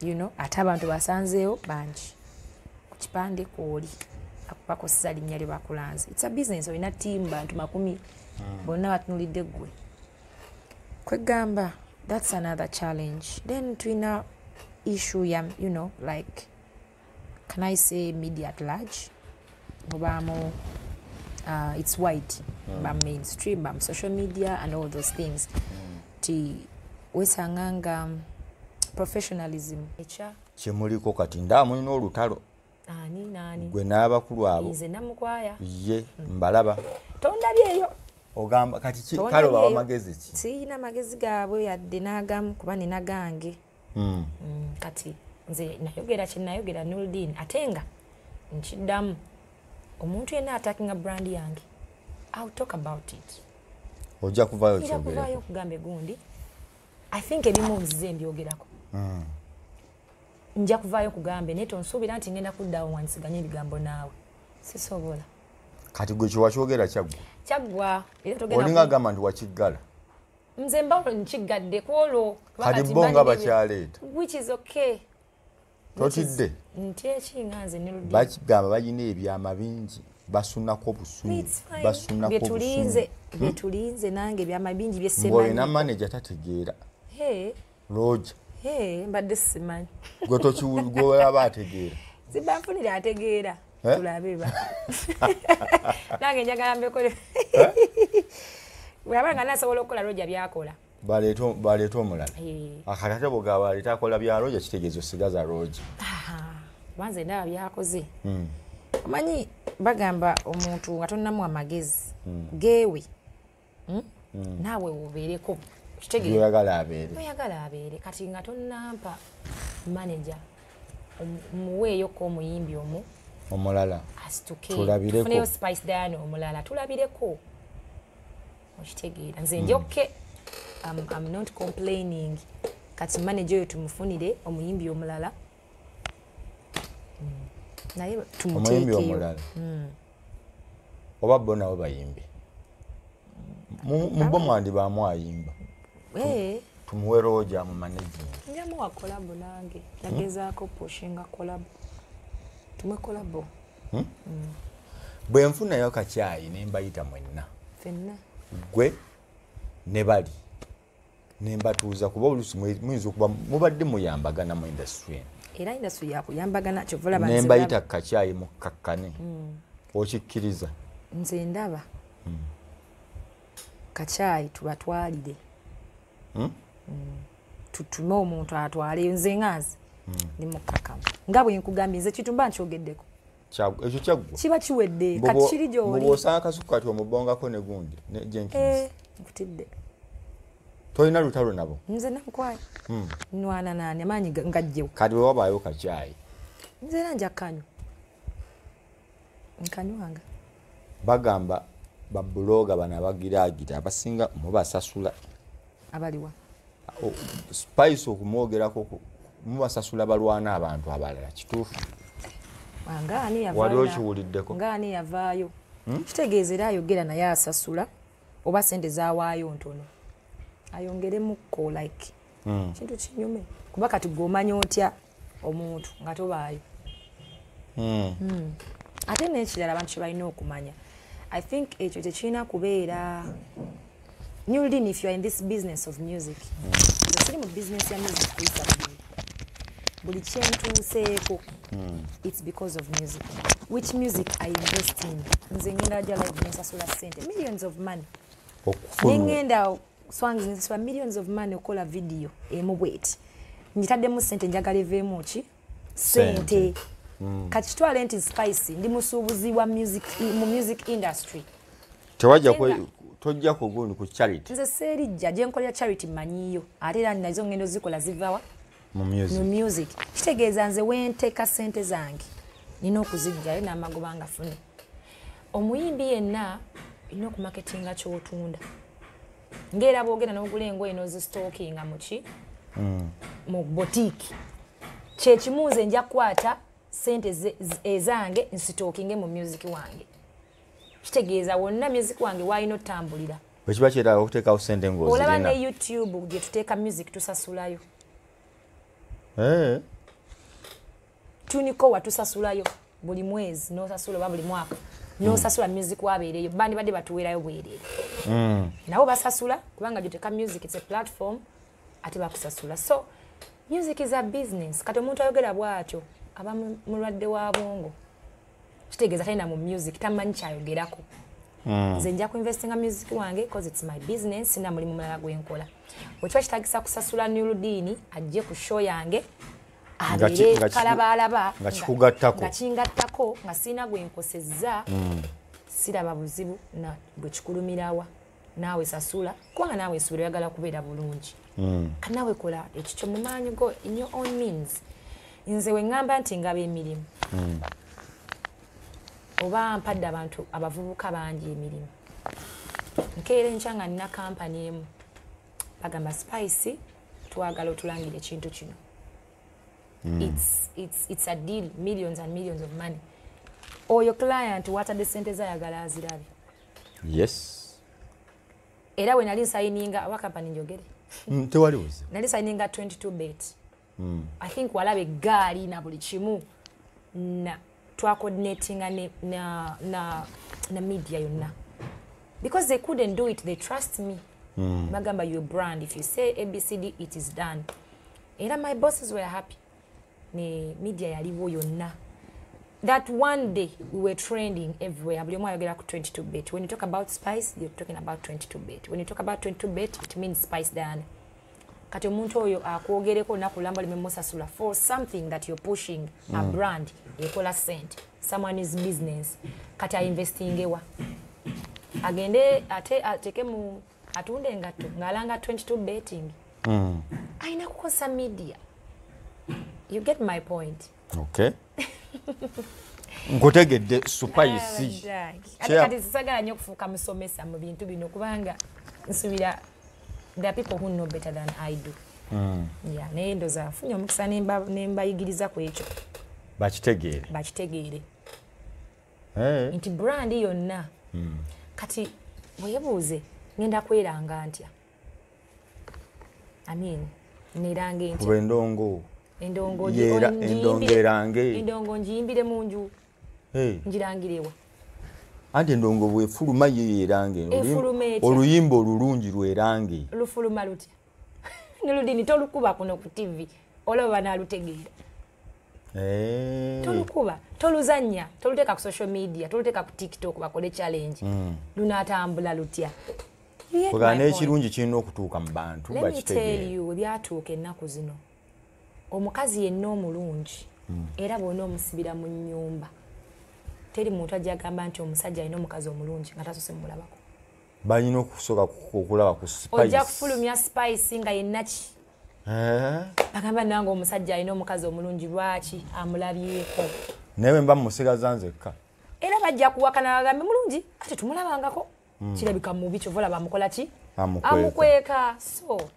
you know ate abantu basanzeewo bangi ku kipande kwoli bakosesa linnya lye bakulanze it's a business olina tiimu bantu 10 bonna batunulidde ggwe kwegamba that's another challenge. Then twina issue you know, like, can I say media at large? Obama, it's white, but mainstream, but social media and all those things. Ti wesanganga professionalism. Chemuliko kati ndamu ino olutalo. Nani. Gwe n'abakulu abo. Nze namukwaya. Ye mbalaba. Tondabyeyo. Ogamba kati kalo bawa magezi ki? Sina magezi gaabwe yadde n'agamu kuba nina gange. Kati nze nayogera kinayogera Nuldin atenga nkiddamu omuntu yenna attackinga brand yange. I'll talk about it. Ojja kuvayo kyogera. Kuvayo kugambe gundi. I think ebimu nzize mbyogerako. Nja kuvayo kugambe neto nsuubira nti ngenda kuddawo wansiganye ebigambo naawe. Sisobola. Kati gwe kiwakyogera kyaggwa. Kyaggwa era togenda. Olinga gamba nti wakiggala. Nze mbawo nkigadde kwolwo. Kati bonga bakyaleeta. Which is okay. Totidde. Nti ekinganze ne ludi. Bakigamba bayina ebyama bingi. Basunako busungu. Basunako busungu. Betulinze nange ebyama bingi byesemanyi. Mbole na manager tategeera. Roger. Mbadde simanyi. Gwe tokiwulgwe abategeera. Zibafunire ategeera. Tulabe ba. Nange njagala mbekole. Bwabanga nasobola okukola Roger byakola. Baleeta omulala. Akatate bw'ogaba baleeta akola bya Roger kitegeezo sigaza Roger. Banze ndaba byakoze. Omanyi bagamba omuntu nga tonnamu amagezi geewe naawe wobeereko oyagala abeere kati nga tonnampa manager muweeyoko omuyimbi omulala tulabireko Spice Diana omulala tulabireko okitegeera nze njokke I'm not complaining kati manager oyo tumufunire omuyimbi omulala naye tumuteekeyo oba bo nabo bayimbi mubo mwandi bamwayimba tumuwe Roger mu management njamu wa collab nange nagezaako pushinga collab tumwe collab bwe nfunayo Kyayi ne mbayita mwenna fenna gwe ne bali ne mbatuuza kuba olusi muyinza okuba mubadde muyambagana mu industry era industry yakuyambagana kyovula banze nemba yita Kyayi mukakkane okikkiriza nze ndaba Kyayi tubatwalire tutume omuntu atwale nze ngazi ndi mukkakama nga bwe nkugambye nze kitumba nkyogeddeko ekyo kyaggwa kiba kiwedde kati kiri gy'oli bw'osanga Kasuku kati omubongako ne gundi ne Jenkins nkutidde tolina lutalo nabo nze namukwaya nwana nani amaanyi ngajjewo kati bwe wabaayo Kyayi nze era nja kanywa nkanywanga bagamba babuloga bana bagiragita abasinga mubasasula abaliwa Spice okumwogerako mubasasula balwana abantu abalala kituufu Angani yavaayo wali okiwuliddeko ngani yavaayo kitegeezera ayogera naye asasula oba sente zawaayo ntono ayongeremukko like kintu kinyume kuba kati gomanya otya omuntu nga tobaayo ate n'ekirala abantu kyebalina okumanya I think ekyo tekirina kubeera Nuldin, if you are in this business of music the same business ya music buli kintu nseeko it's because of music which music I invest in nze ngenda ja live nsasula sente millions of money ngenda songs nsasula millions of money okola video emubweti njitaddemu sente njagala eveemu ki sente kati kitwale nti Spice ndi musuubuzi wa music industry tewajja tojja kugundi ku charity nze seerijja gye nkolera charity manyiyo ate era nazo ngendo zikola zivawa mu music kitegeeza nze wenteeka sente zange nina okuzijjayo n'amagoba nga fune omuyimbi yenna ina okumaketinga kyotunda ng'era boogera n'ogula engoye n'ozisitookinga muki mu botiki kyekimu nze nja kukwata sente ezange nsitookinge mu music wange kitegeeza wonna music wange waalina otambulira bwe kiba kyetaaga okuteekawo sente ng'ozirina olaba ne YouTube gye tuteeka music tusasulayo tuniko watusasulayo buli mwezi n'osasula oba buli mwaka n'osasula music wabeereyo bandi badde batuweerayo bwereere nabo basasula kubanga gyoteeka music it's a platform ate bakusasula. So music is a business. Kati omuntu ayogera bw'atyo aba mulwadde wa bwongo. Kitegeeza talina mu music tamanyi kyayogerako. Nze nja kuinvestinga music wange because it's my business sina mulimu mulala gwenkola. Bwekiba kitagisa kusasula Nurudini ajje ku show yange abeere kalabalaba nga kikugattako nga kingattako nga sina gwenkosezza siraba buzibu na bwe kikulumirawa naawe sasula kubanga naawe suubira oyagala kubeera bulungi kanaawe kola ekikyo mu maanyi go in your own means. Nze we ngamba nti ngaba emirimu oba mpadde abantu abavubuka bangi emirimu nkeera enkya nga nina kampani emu bagamba Spice twagala otulangire ekintu kino. It's a deal, millions and millions of money. Or your client watadde sente zayagala azirabe. Yes. Era we nali signinga wa company njogere. Tewali uzi. Nali signinga 22 bet. I think walabe gaali na buli kimu na twa coordinating na media yonna. Because they couldn't do it, they trust me. Magamba your brand, if you say ABCD it is done. Era my bosses were happy. Ne media yaliwo yonna. That one day we were trending everywhere. Buli omu ayogera ku 22 bet. When you talk about Spice, you're talking about 22 bet. When you talk about 22 bet, it means Spice Diana. Kati omuntu oyo akwogereko nakulamba limemusasula for something that you're pushing, a brand, ekola sent. Someone is business. Kati investing ewa. Agende ateke mu atunde ngato ngalanga 22 betting. Aina kukosa media. You get my point. Okay. Ngotegedde Spice. Kati sisagala nnyo kufuuka musomesa mu bintu bino kubanga nsubira there are people who know better than I do. Yeah, naye ndoza afunye omukisa nembayigiriza ku ekyo. Bakitegeere. Nti brand yonna. Kati weebuuze ngenda kweranga ntya. I mean, nirange ntya. Endongo njiyimbire mu nju. Njirangirewa. Ante endongo bwefuluma yeerange. Oluyimba olulungi lwerange. Lufuluma lutya. Nurudini tolukuba kuno ku TV. Olaba nalutegeera. Tolukuba, toluzanya, toluteeka ku social media, toluteeka ku TikTok bakole challenge. Lunatambula lutya. Ogana ekirungi kirina okutuuka mu bantu bakitegeera. Let me tell you, byatuuka ennaku zino. Omukazi yenna omulungi era bw'ona omusibira mu nnyumba teri muntu ajja agamba nti omusajja alina omukazi omulungi nga tasose mulabako. Balina okusooka okulaba ku Spice. Ojja kufulumya Spice nga yenna ki bagamba nange omusajja alina omukazi omulungi lwaki amulabyeko naye mba musigaza nzekka era bajja kuwakana bagambe mulungi ate tumulabangako kirabika mubi kyova olaba amukola ki amukweka. So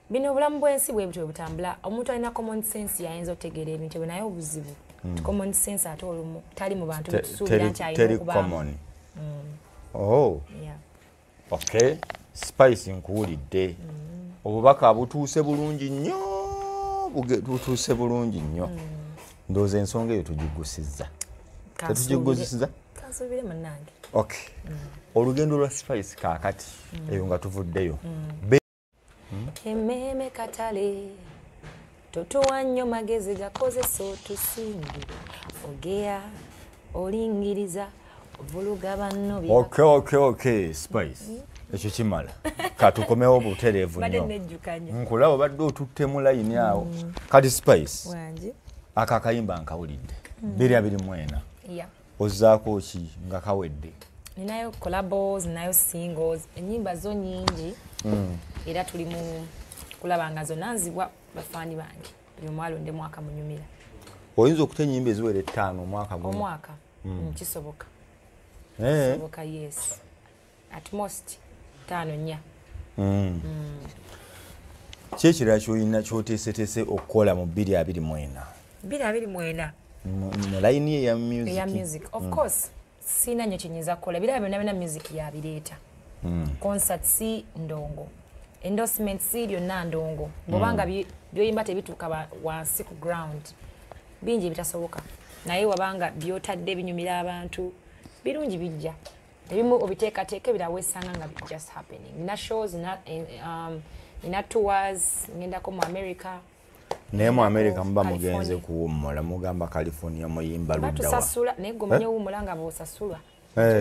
bino obulamu bw'ensi bwe butwe butambula omuntu alina common sense yayinza otegeera ebintu bwe naye obuzibu common sense ate olumu tali mu bantu betusuubira nti alina okubamu. Okay, Spice nkuwulidde obubaka butuuse bulungi nnyo butuuse bulungi nnyo ndowooza ensonga eyo tugigusizza tetugigusizza kansuubire munnange. Okay, olugendo lwa Spice kaakati eyo nga tuvuddeyo Ememe katale totuwa nnyo magezi gakozesa otusimbi ogea olingiriza ovuluga banno bya. Okay, Spice ekyo kimala katukomewo butereevu nnyo nkulaba obadde otuttemu layini awo kati Spice Wange akakayimba nkawulidde 224 ozzaako ki nga kawedde. Ninayo collabos, ninayo singles, enyimba zo nyingi era tuli mu kulaba nga zonna nzibwa bafaani bange buli omu alonde mwaka munyumira. Oyinza okuta ennyimba eziwera 5 omwaka guno? Omwaka kisoboka. Kisoboka, yes, at most 5 4. Ki ekirala ky'olina ky'oteeseteese okukola mu 2024 mu layini eya music? Of course sina nnyo kyenyinza kukola biraba byonna music yabireeta. Concert si ndongo, endorsement si byonna ndongo, bwobanga byoyimba tebituuka wansi ku ground bingi bitasoboka, naye wabanga byotadde binyumira abantu birungi bijja. Ebimu obiteekateeka ebirala weesanga nga just happening. Nina shows ina tours ngendako mu America. Naye mu America muba mugenze kuwummula mugamba California muyimba luddawa. Batusasula naye gwe manye wummula nga bw'osasulwa.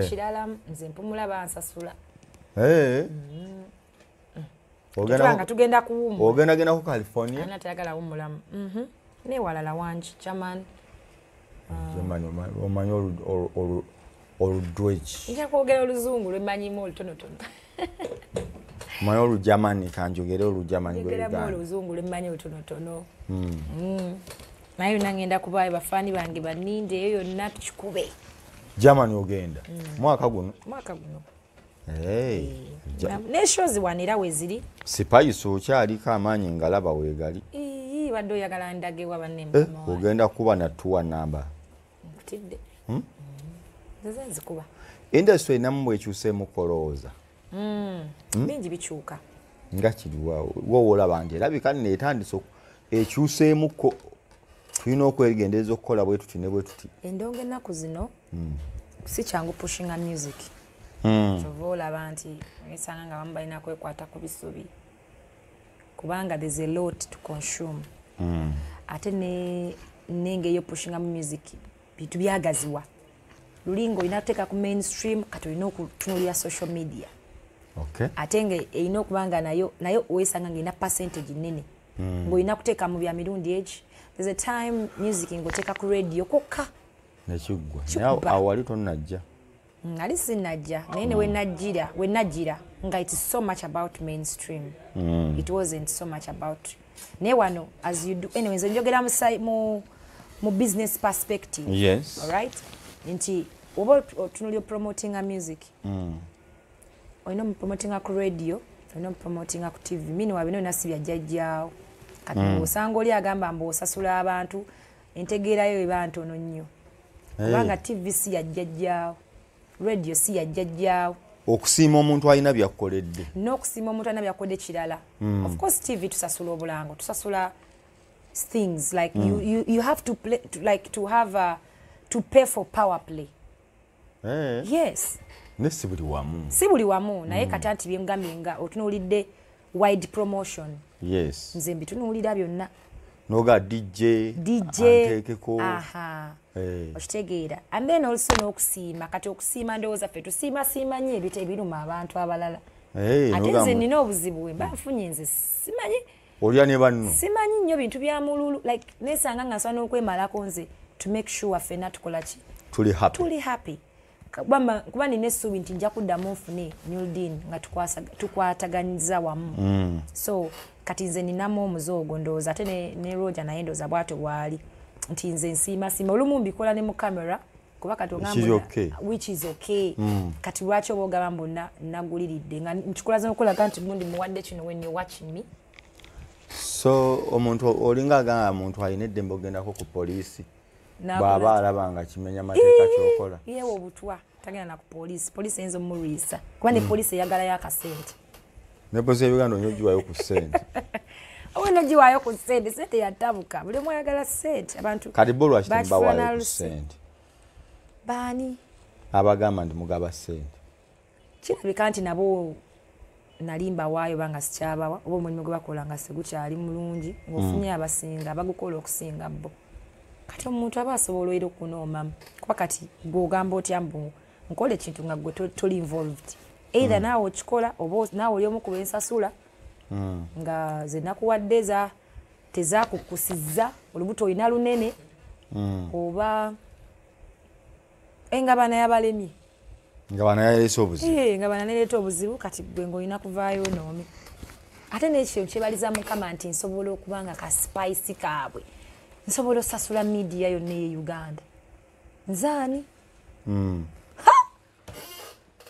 Kirala nze mpumula bansasula. Ogenda tugenda kuwummula. Ogenda genda ku California? Ana tayagala wummulamu. Ne walala Wange German. Omanyi oludweji. Nja kwogera oluzungu lwemanyimu olutonotono. Omanyi olujamani kanjogere olujamani gwegamba. Oluzungu lwemanyi olutonotono. Naye nangenda kubaayo bafaani bange baninde eyo yonna tukikube. Germany ogenda? Mwaka guno? Mwaka guno. Ne shows wanira weziri. Sipayiso okyaliko amaanyi ngalaba weegali. Badde oyagala ndage wa banne mama. Ogenda kuba na tour number. Tidde. Nze kuba. Industry namwe ekyuseemu kolooza. Bingi bikyuka. Nga kiriwa wo olaba nti erabika neetandise ekyuseemu ko tulina okwegendereza okukola bwe tuti ne bwe tuti. Endongo ennaku zino si kyangu pushinga music. Kyova olaba nti esanga nga bamu balina kwekwata ku bisubi kubanga there's a lot to consume. Ate nengeyo pushinga music bintu byagaziwa. Lulingo olina kuteeka ku mainstream kati olina okutunulira social media. Ate nga erina okubanga nayo weesanga ng'erina percentage nene ng'olina kuteeka mu bya mirundi egi. There's a time music ng'oteeka ku radio kokka nekiggwa naye awo wali tonnajja. Ali sinajja naye ne wenajjira nga it is so much about mainstream. It wasn't so much about naye wano as you do anyways njogera mu business perspective. Yes. Alright, nti oba otunulira promoting a music olina promoting ku radio olina promoting ku TV mini wabino nasibya jjajjaawo kati osanga oli agamba mb'osasula abantu entegeerayo eba ntono nnyo kubanga TV si yajjajjaawo radio si yajjajjaawo. Okusiima omuntu alina byakkoledde. N'okusiima omuntu alina byakkoledde kirala. Of course TV tusasula obulango tusasula things like you have to play to pay for power play. Yes. Ne si buli wamu. Si buli wamu naye kati anti byengambye nga otunuulidde wide promotion. Yes. Nze mbitunuulira byonna. Noga DJ anteekeko. Okitegeera. And then also n'okusiima kati okusiima ndowooza ffe tusiima nnyo ebintu ebiruma abantu abalala. Ate nze nina obuzibu bwe mba nfunye nze simanyi. Olya ne banno. Simanyi nnyo bintu bya mululu like nesanga nga nsana okwemalako nze to make sure ffenna tukola ki? Tuli happy. Kuba nina essuubi nti nja kuddamu nfune Newdin nga tukwataganyiza wamu. So kati nze ninamu omuzoogo ndowooza ate ne Roger naye ndowooza bw'atyo bw'ali nti nze nsiima olumu mbikola ne mu camera kuba kati ogamba which is okay. Kati lwaki oba ogamba mbonna naguliridde nga nkikulaza okulaga nti gundi muwadde kino when you watching me. So omuntu olinga agamba muntu alina eddembe ogendako ku poliisi bw'aba alaba nga kimenya mateeka kyokola. Yewe obutwa tagenda na ku poliisi eyinza omulwisa kuba ne poliisi eyagalayo akasente. Ne poliisi y'Uganda onyogiwayo ku ssente. Ono giwayo ku ssente yatabuka buli omu ayagala ssente abantu. Kati bo lwaki tembawayo ku ssente? Baani? Abagamba nti mugaba ssente. Kirabika nti nabo nalimba waayo banga sikyabawa oba omulimu gwe bakola nga segukyali mulungi ng'ofunye abasinga abagukola okusinga bo. Kati omuntu aba asobola era okunoomamu kuba kati gw'ogamba otya mbu nkola ekintu nga gwe toli involved. Either naawe okikola oba naawe oli omu ku bensasula nga ze nakuwadde tezakukusizza olubuto olina lunene oba engabana y'abalemi. Ngabana yaleese obuzibu. Ngabana neleeta obuzibu kati gwe ng'olina kuvaayo noomi. Ate n'ekyo kyebaliza Mukama nti nsobola okuba nga ka spice kaabwe. Nsobola osasula media yonna ye Uganda. Nzaani?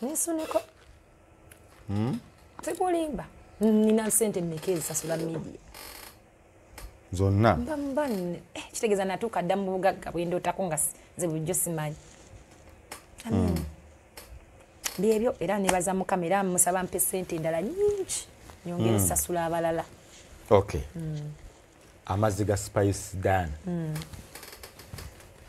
Nesuneko? Tekulimba. Nina ssente mmeka ezisasula media. Zonna? Mba kitegeeza natuuka dda mu bugagga bwe ndootako nga nze bulijjo simanyi. Byebyo era nebaza Mukama era musaba mpe ssente endala nnyingi nyongere sasula abalala. Okay. Amazzi ga Spice Dan.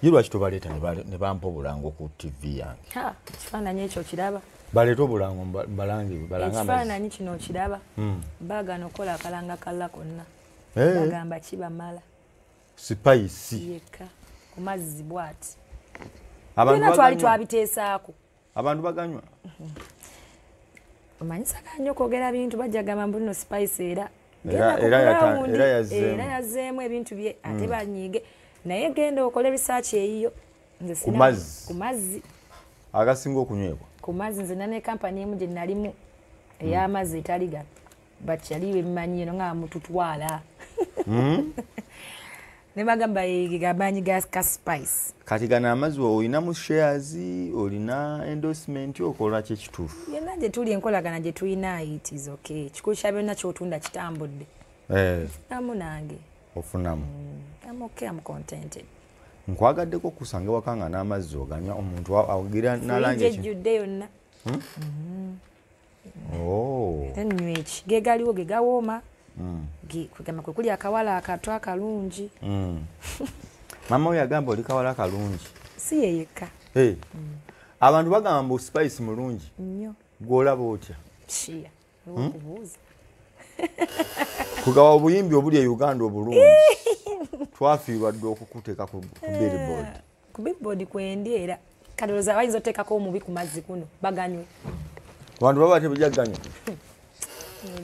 Ye lwaki tobaleeta ne bampa obulango ku TV yange? Kifaananyi ekyo kiraba. baleto bulango balanga ekifaananyi kino kiraba baagana okukola akalanga kalla konna bagamba kibamala spice yekka ku mazzi bwati byonna twali twabiteesaako abantu baganywa omanyisa kanyo okwogera bintu bajja gamba mbu nno spice era yazzeemu ebintu bye ate banyiige naye genda okole research eyiyo ku mazzi agasinga okunywebwa ku mazzi nze nane kampani emu gye nalimu ey'amazzi etali gano bakyali bemmanyi eno nga mututwala ne bagamba gamanyi ka spice kati gano amazzi olina mu shares olina endorsement okola kyekituufu yenna gye tuli enkolagana gye tulina it is okay kikulu kya byonna kyotunda kitambudde funamu nange ofunamu I'm okay, I'm contented. Nkwagaddeko kusanga wakanga n'amazzi oganywa omuntu agira nalange ejjudde yonna nywa eki gegaliwo gegawooma kugamba kwe kuli akawala akato akalungi maama we yagamba oli kawala akalungi si ye yekka abantu bagamba mbu spice mulungi nnyo gw'olaba otya shiya okubuuza kugawa obuyimbi obuli e Uganda obulungi twafiirwa dde okukuteeka ku billboard ku billboard kwendi era kadoloza bayinza oteekako omubi ku mazzi kuno baganywe abantu baba tebajja ganywa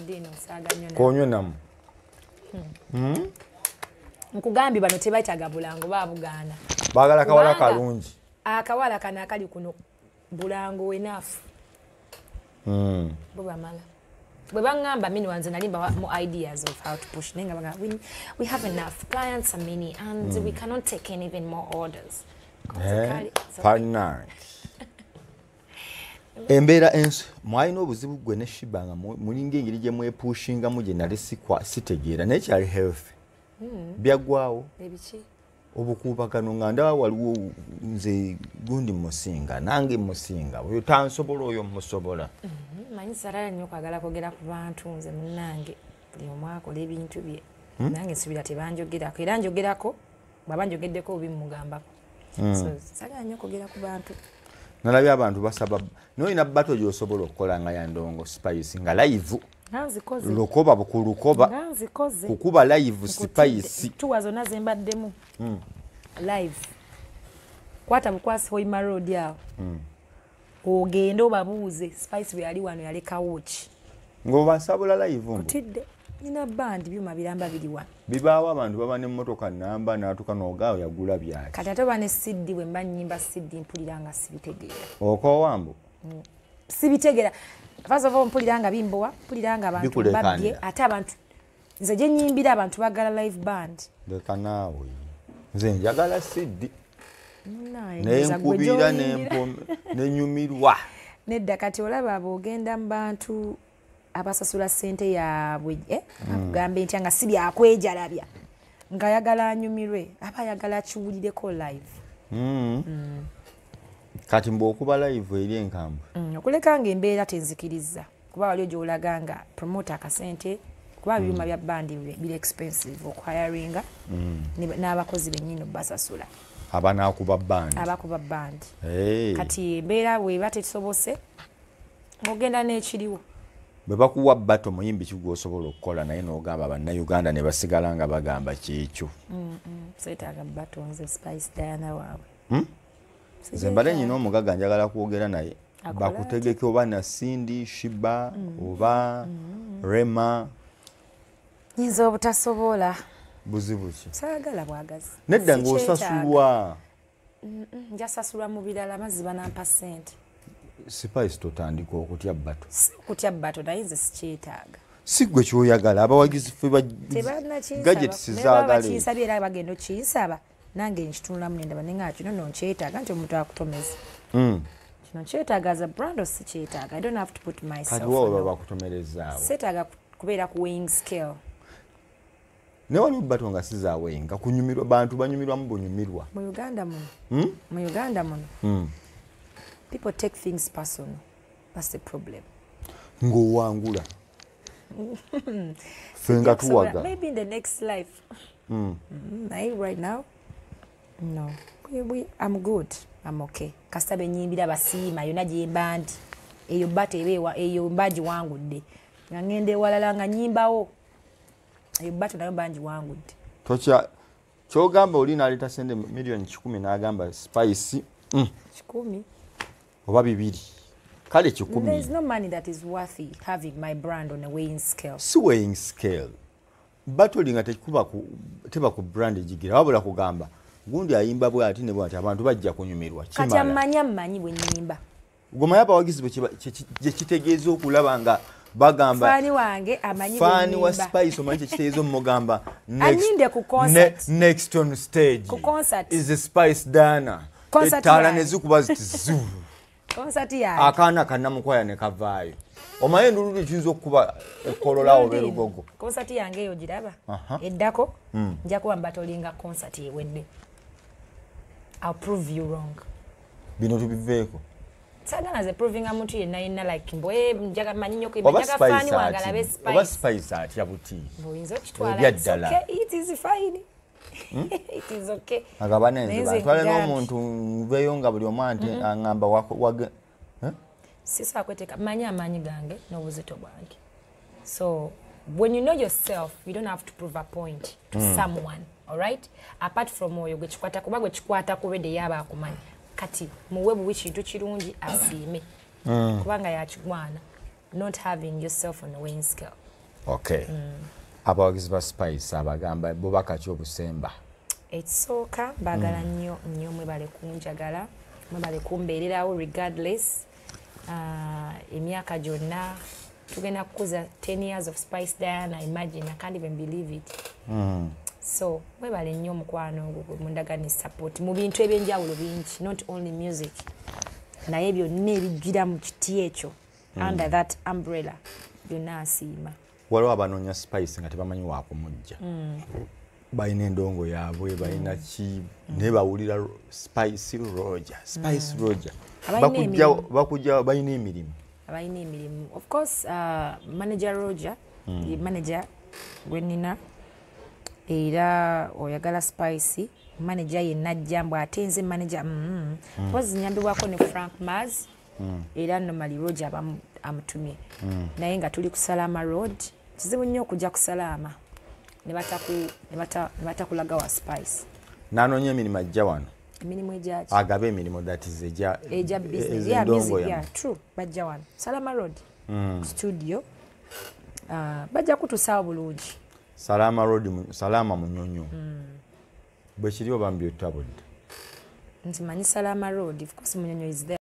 ndino saaganywa konywe namu nkugambye bano tebayitaga bulango babugaana baagala kawala kalungi akawala kano akali kuno bulango enough bo bamala bwe baŋŋamba mini wanze nalimba mu ideas of how to push nenga baga we have enough clients are many and we cannot take in even more orders partner embeera ensi mwalina obuzibu gwe ne Shiba nga mulinga engeri gye mwepushingamu gye nali sitegeera naye kyali health byaggwawo ebiki obukuubagano nga ndaba waliwo nze gundi musinga nange musinga oyo tansobola oyo musobola manyi sarala nnyo kwagala kwogera ku bantu nze munnange buli omu akola ebintu bye nange nsubira tebanjogerako era njogerako bwaba njogeddeko obi mugambako so sarala nnyo kwogera ku bantu nalabye abantu basaba noyina bato gy'osobola okukola nga yandongo spice nga live lukoba bukulukoba kukuba live spice tuwa zonna zembaddemu live kwata bukwasi hoima road awo ogenda obabuuze spice bwe yali wano yalekawo ki ng'obasabula live kutidde nina bandi byuma biramba biri wano bibaawo abantu baba n'emmotoka namba n'atuuka n'ogaawo yagula byaki kati ate oba ne siddi bwe mba nnyimba siddi mpulira nga sibitegeera okowambo sibitegeera first of all mpulira nga bimbowa mpulira nga abantu babbye ate abantu nze gye nnyimbira abantu bagala live band leka naawe nze njagala siddi nenkubira nenyumirwa nedda kati olaba ab'ogenda mu bantu abasasula ssente yaabwe akugambe ntya nga si byakwejalabya ng'ayagala anyumirwe aba ayagala akiwulireko live kati mbw'okuba live eri enkambwe okuleka nga embeera tenzikiriza kuba waliwo gy'olaga nga promota akasente kuba byuma bya bandi biri expensive okuhayaringa n'abakozi bennyini basasula abanakuba bandi kati embeera bweba tekisobose ogenda n'ekiriwo bwe bakuwa bato muyimbi kigwosobola okukola naye n'ogamba bannayuganda ne basigala nga bagamba kyekyo seetaaga bato nze Spice Diana waabwe nze mbadde nyina omugaga njagala kwogera naye bakutegeke oba na Sendi Shiba oba Rema nyinza obutasobola buzibu ki saagala bwagazi nedda ng'osasulwa njasasulwa mu birala mazzi banampa ssente Spice totandika okutya bato okutya bato naye nze sikyetaaga si gwe kyoyagala abawagizi fe gadgets zaagala bakinsabye era bagenda okinsaba nange nkitunulamu nendaba nenga kino nonkyetaaga nti omuntu akutomeza kino kyetaaga as a brand sikyetaaga I don't have to put myself kati wowe bakutomerezaawo seetaaga kubeera ku weighing scale ne waliwo bato nga sizaawenga kunyumirwa bantu banyumirwamu bunyumirwa mu Uganda muno people take things personal. That's the problem. Ng'owangula. Fenga tuwaga. Maybe in the next life. Right now, no. I'm good. I'm okay. Kasita benyimbira basiima yona gye mbandi. eyo bata ebewa eyo mbaji wangudde nga ngende walala nga nyimbawo eyo bata nayo banji wangudde tocha kyogamba oli naleta sente milioni 10 n'agamba spice 10 oba 2 kale 10 there's no money that is worthy having my brand on a weighing scale si weighing scale batolinga teba ku brand ejigira wabula kugamba gundi ayimba bwe ati ne bwe ati abantu bajja kunyumirwa kimala kati amanyi bwe nyimba goma yapa wagizi bwe kitegeeza okulaba nga bagamba fani wange amanyi fani wa spice omanyi kitegeeza mugamba aninde ku concert next on stage ku concert is a spice dana etala nezikuba zitizu concert ya akana kanamukwaya ne kavaayo omaye ndulu kinzo okuba ekolola oberugogo concert yange yo giraba eddako nja kuba mbatolinga concert ewedde I'll prove you wrong bino tubiveeko sagana ze proving amuntu yenna like mboye njaga manyinyo ko njaga fani wangala be spice oba spice ati yabuti boyinzo kitwala okay it is fine it is okay agabana nze twale no muntu mveyo nga buli omanti angamba wage sisa akweteka manya amanyi gange n'obuzito bwange so when you know yourself you don't have to prove a point to someone all right apart from oyo gwe kikwata kuba gwe kikwata kubede yaba akumanyi kati muwe buwi kintu kirungi asiime kubanga yakigwana not having yourself on a weighing scale okay abawagizi ba spice abagamba bo bakati obusemba ekisooka bagala nnyo mwe bale kunjagala mwe bale kumbeererawo regardless emyaka gyonna tugenda kukuza 10 years of Spice Diana imagine I can't even believe it so mwe bale nnyo mukwano ogwo mundagani support mu bintu ebyenjawulo bingi not only music naye byonna ebijjira mu kiti ekyo under that umbrella byonna asiima waliwo abanoonya spice nga tebamanyi waakumujja balina endongo yaabwe balina ki naye bawulira spice roger bakujja balina emirimu of course manager roger the manager gwenina era oyagala spice manager yenna jambo atenze manager pozi nyambibwako ne Frank Maz era normally roger amutumye naye nga tuli ku Salama Road kizibu nnyo okujja ku Salama ne batakulaga wa spice nanoonya emirimu ajja wano emirimu ejaji agabe emirimu that is eja business yeah music yeah true bajja wano Salama Road studio bajja kutusaawo bulungi Salama Road Salama Munyonyo bwe kiriwo bambi otabudde nti manyi Salama Road of course Munyonyo is there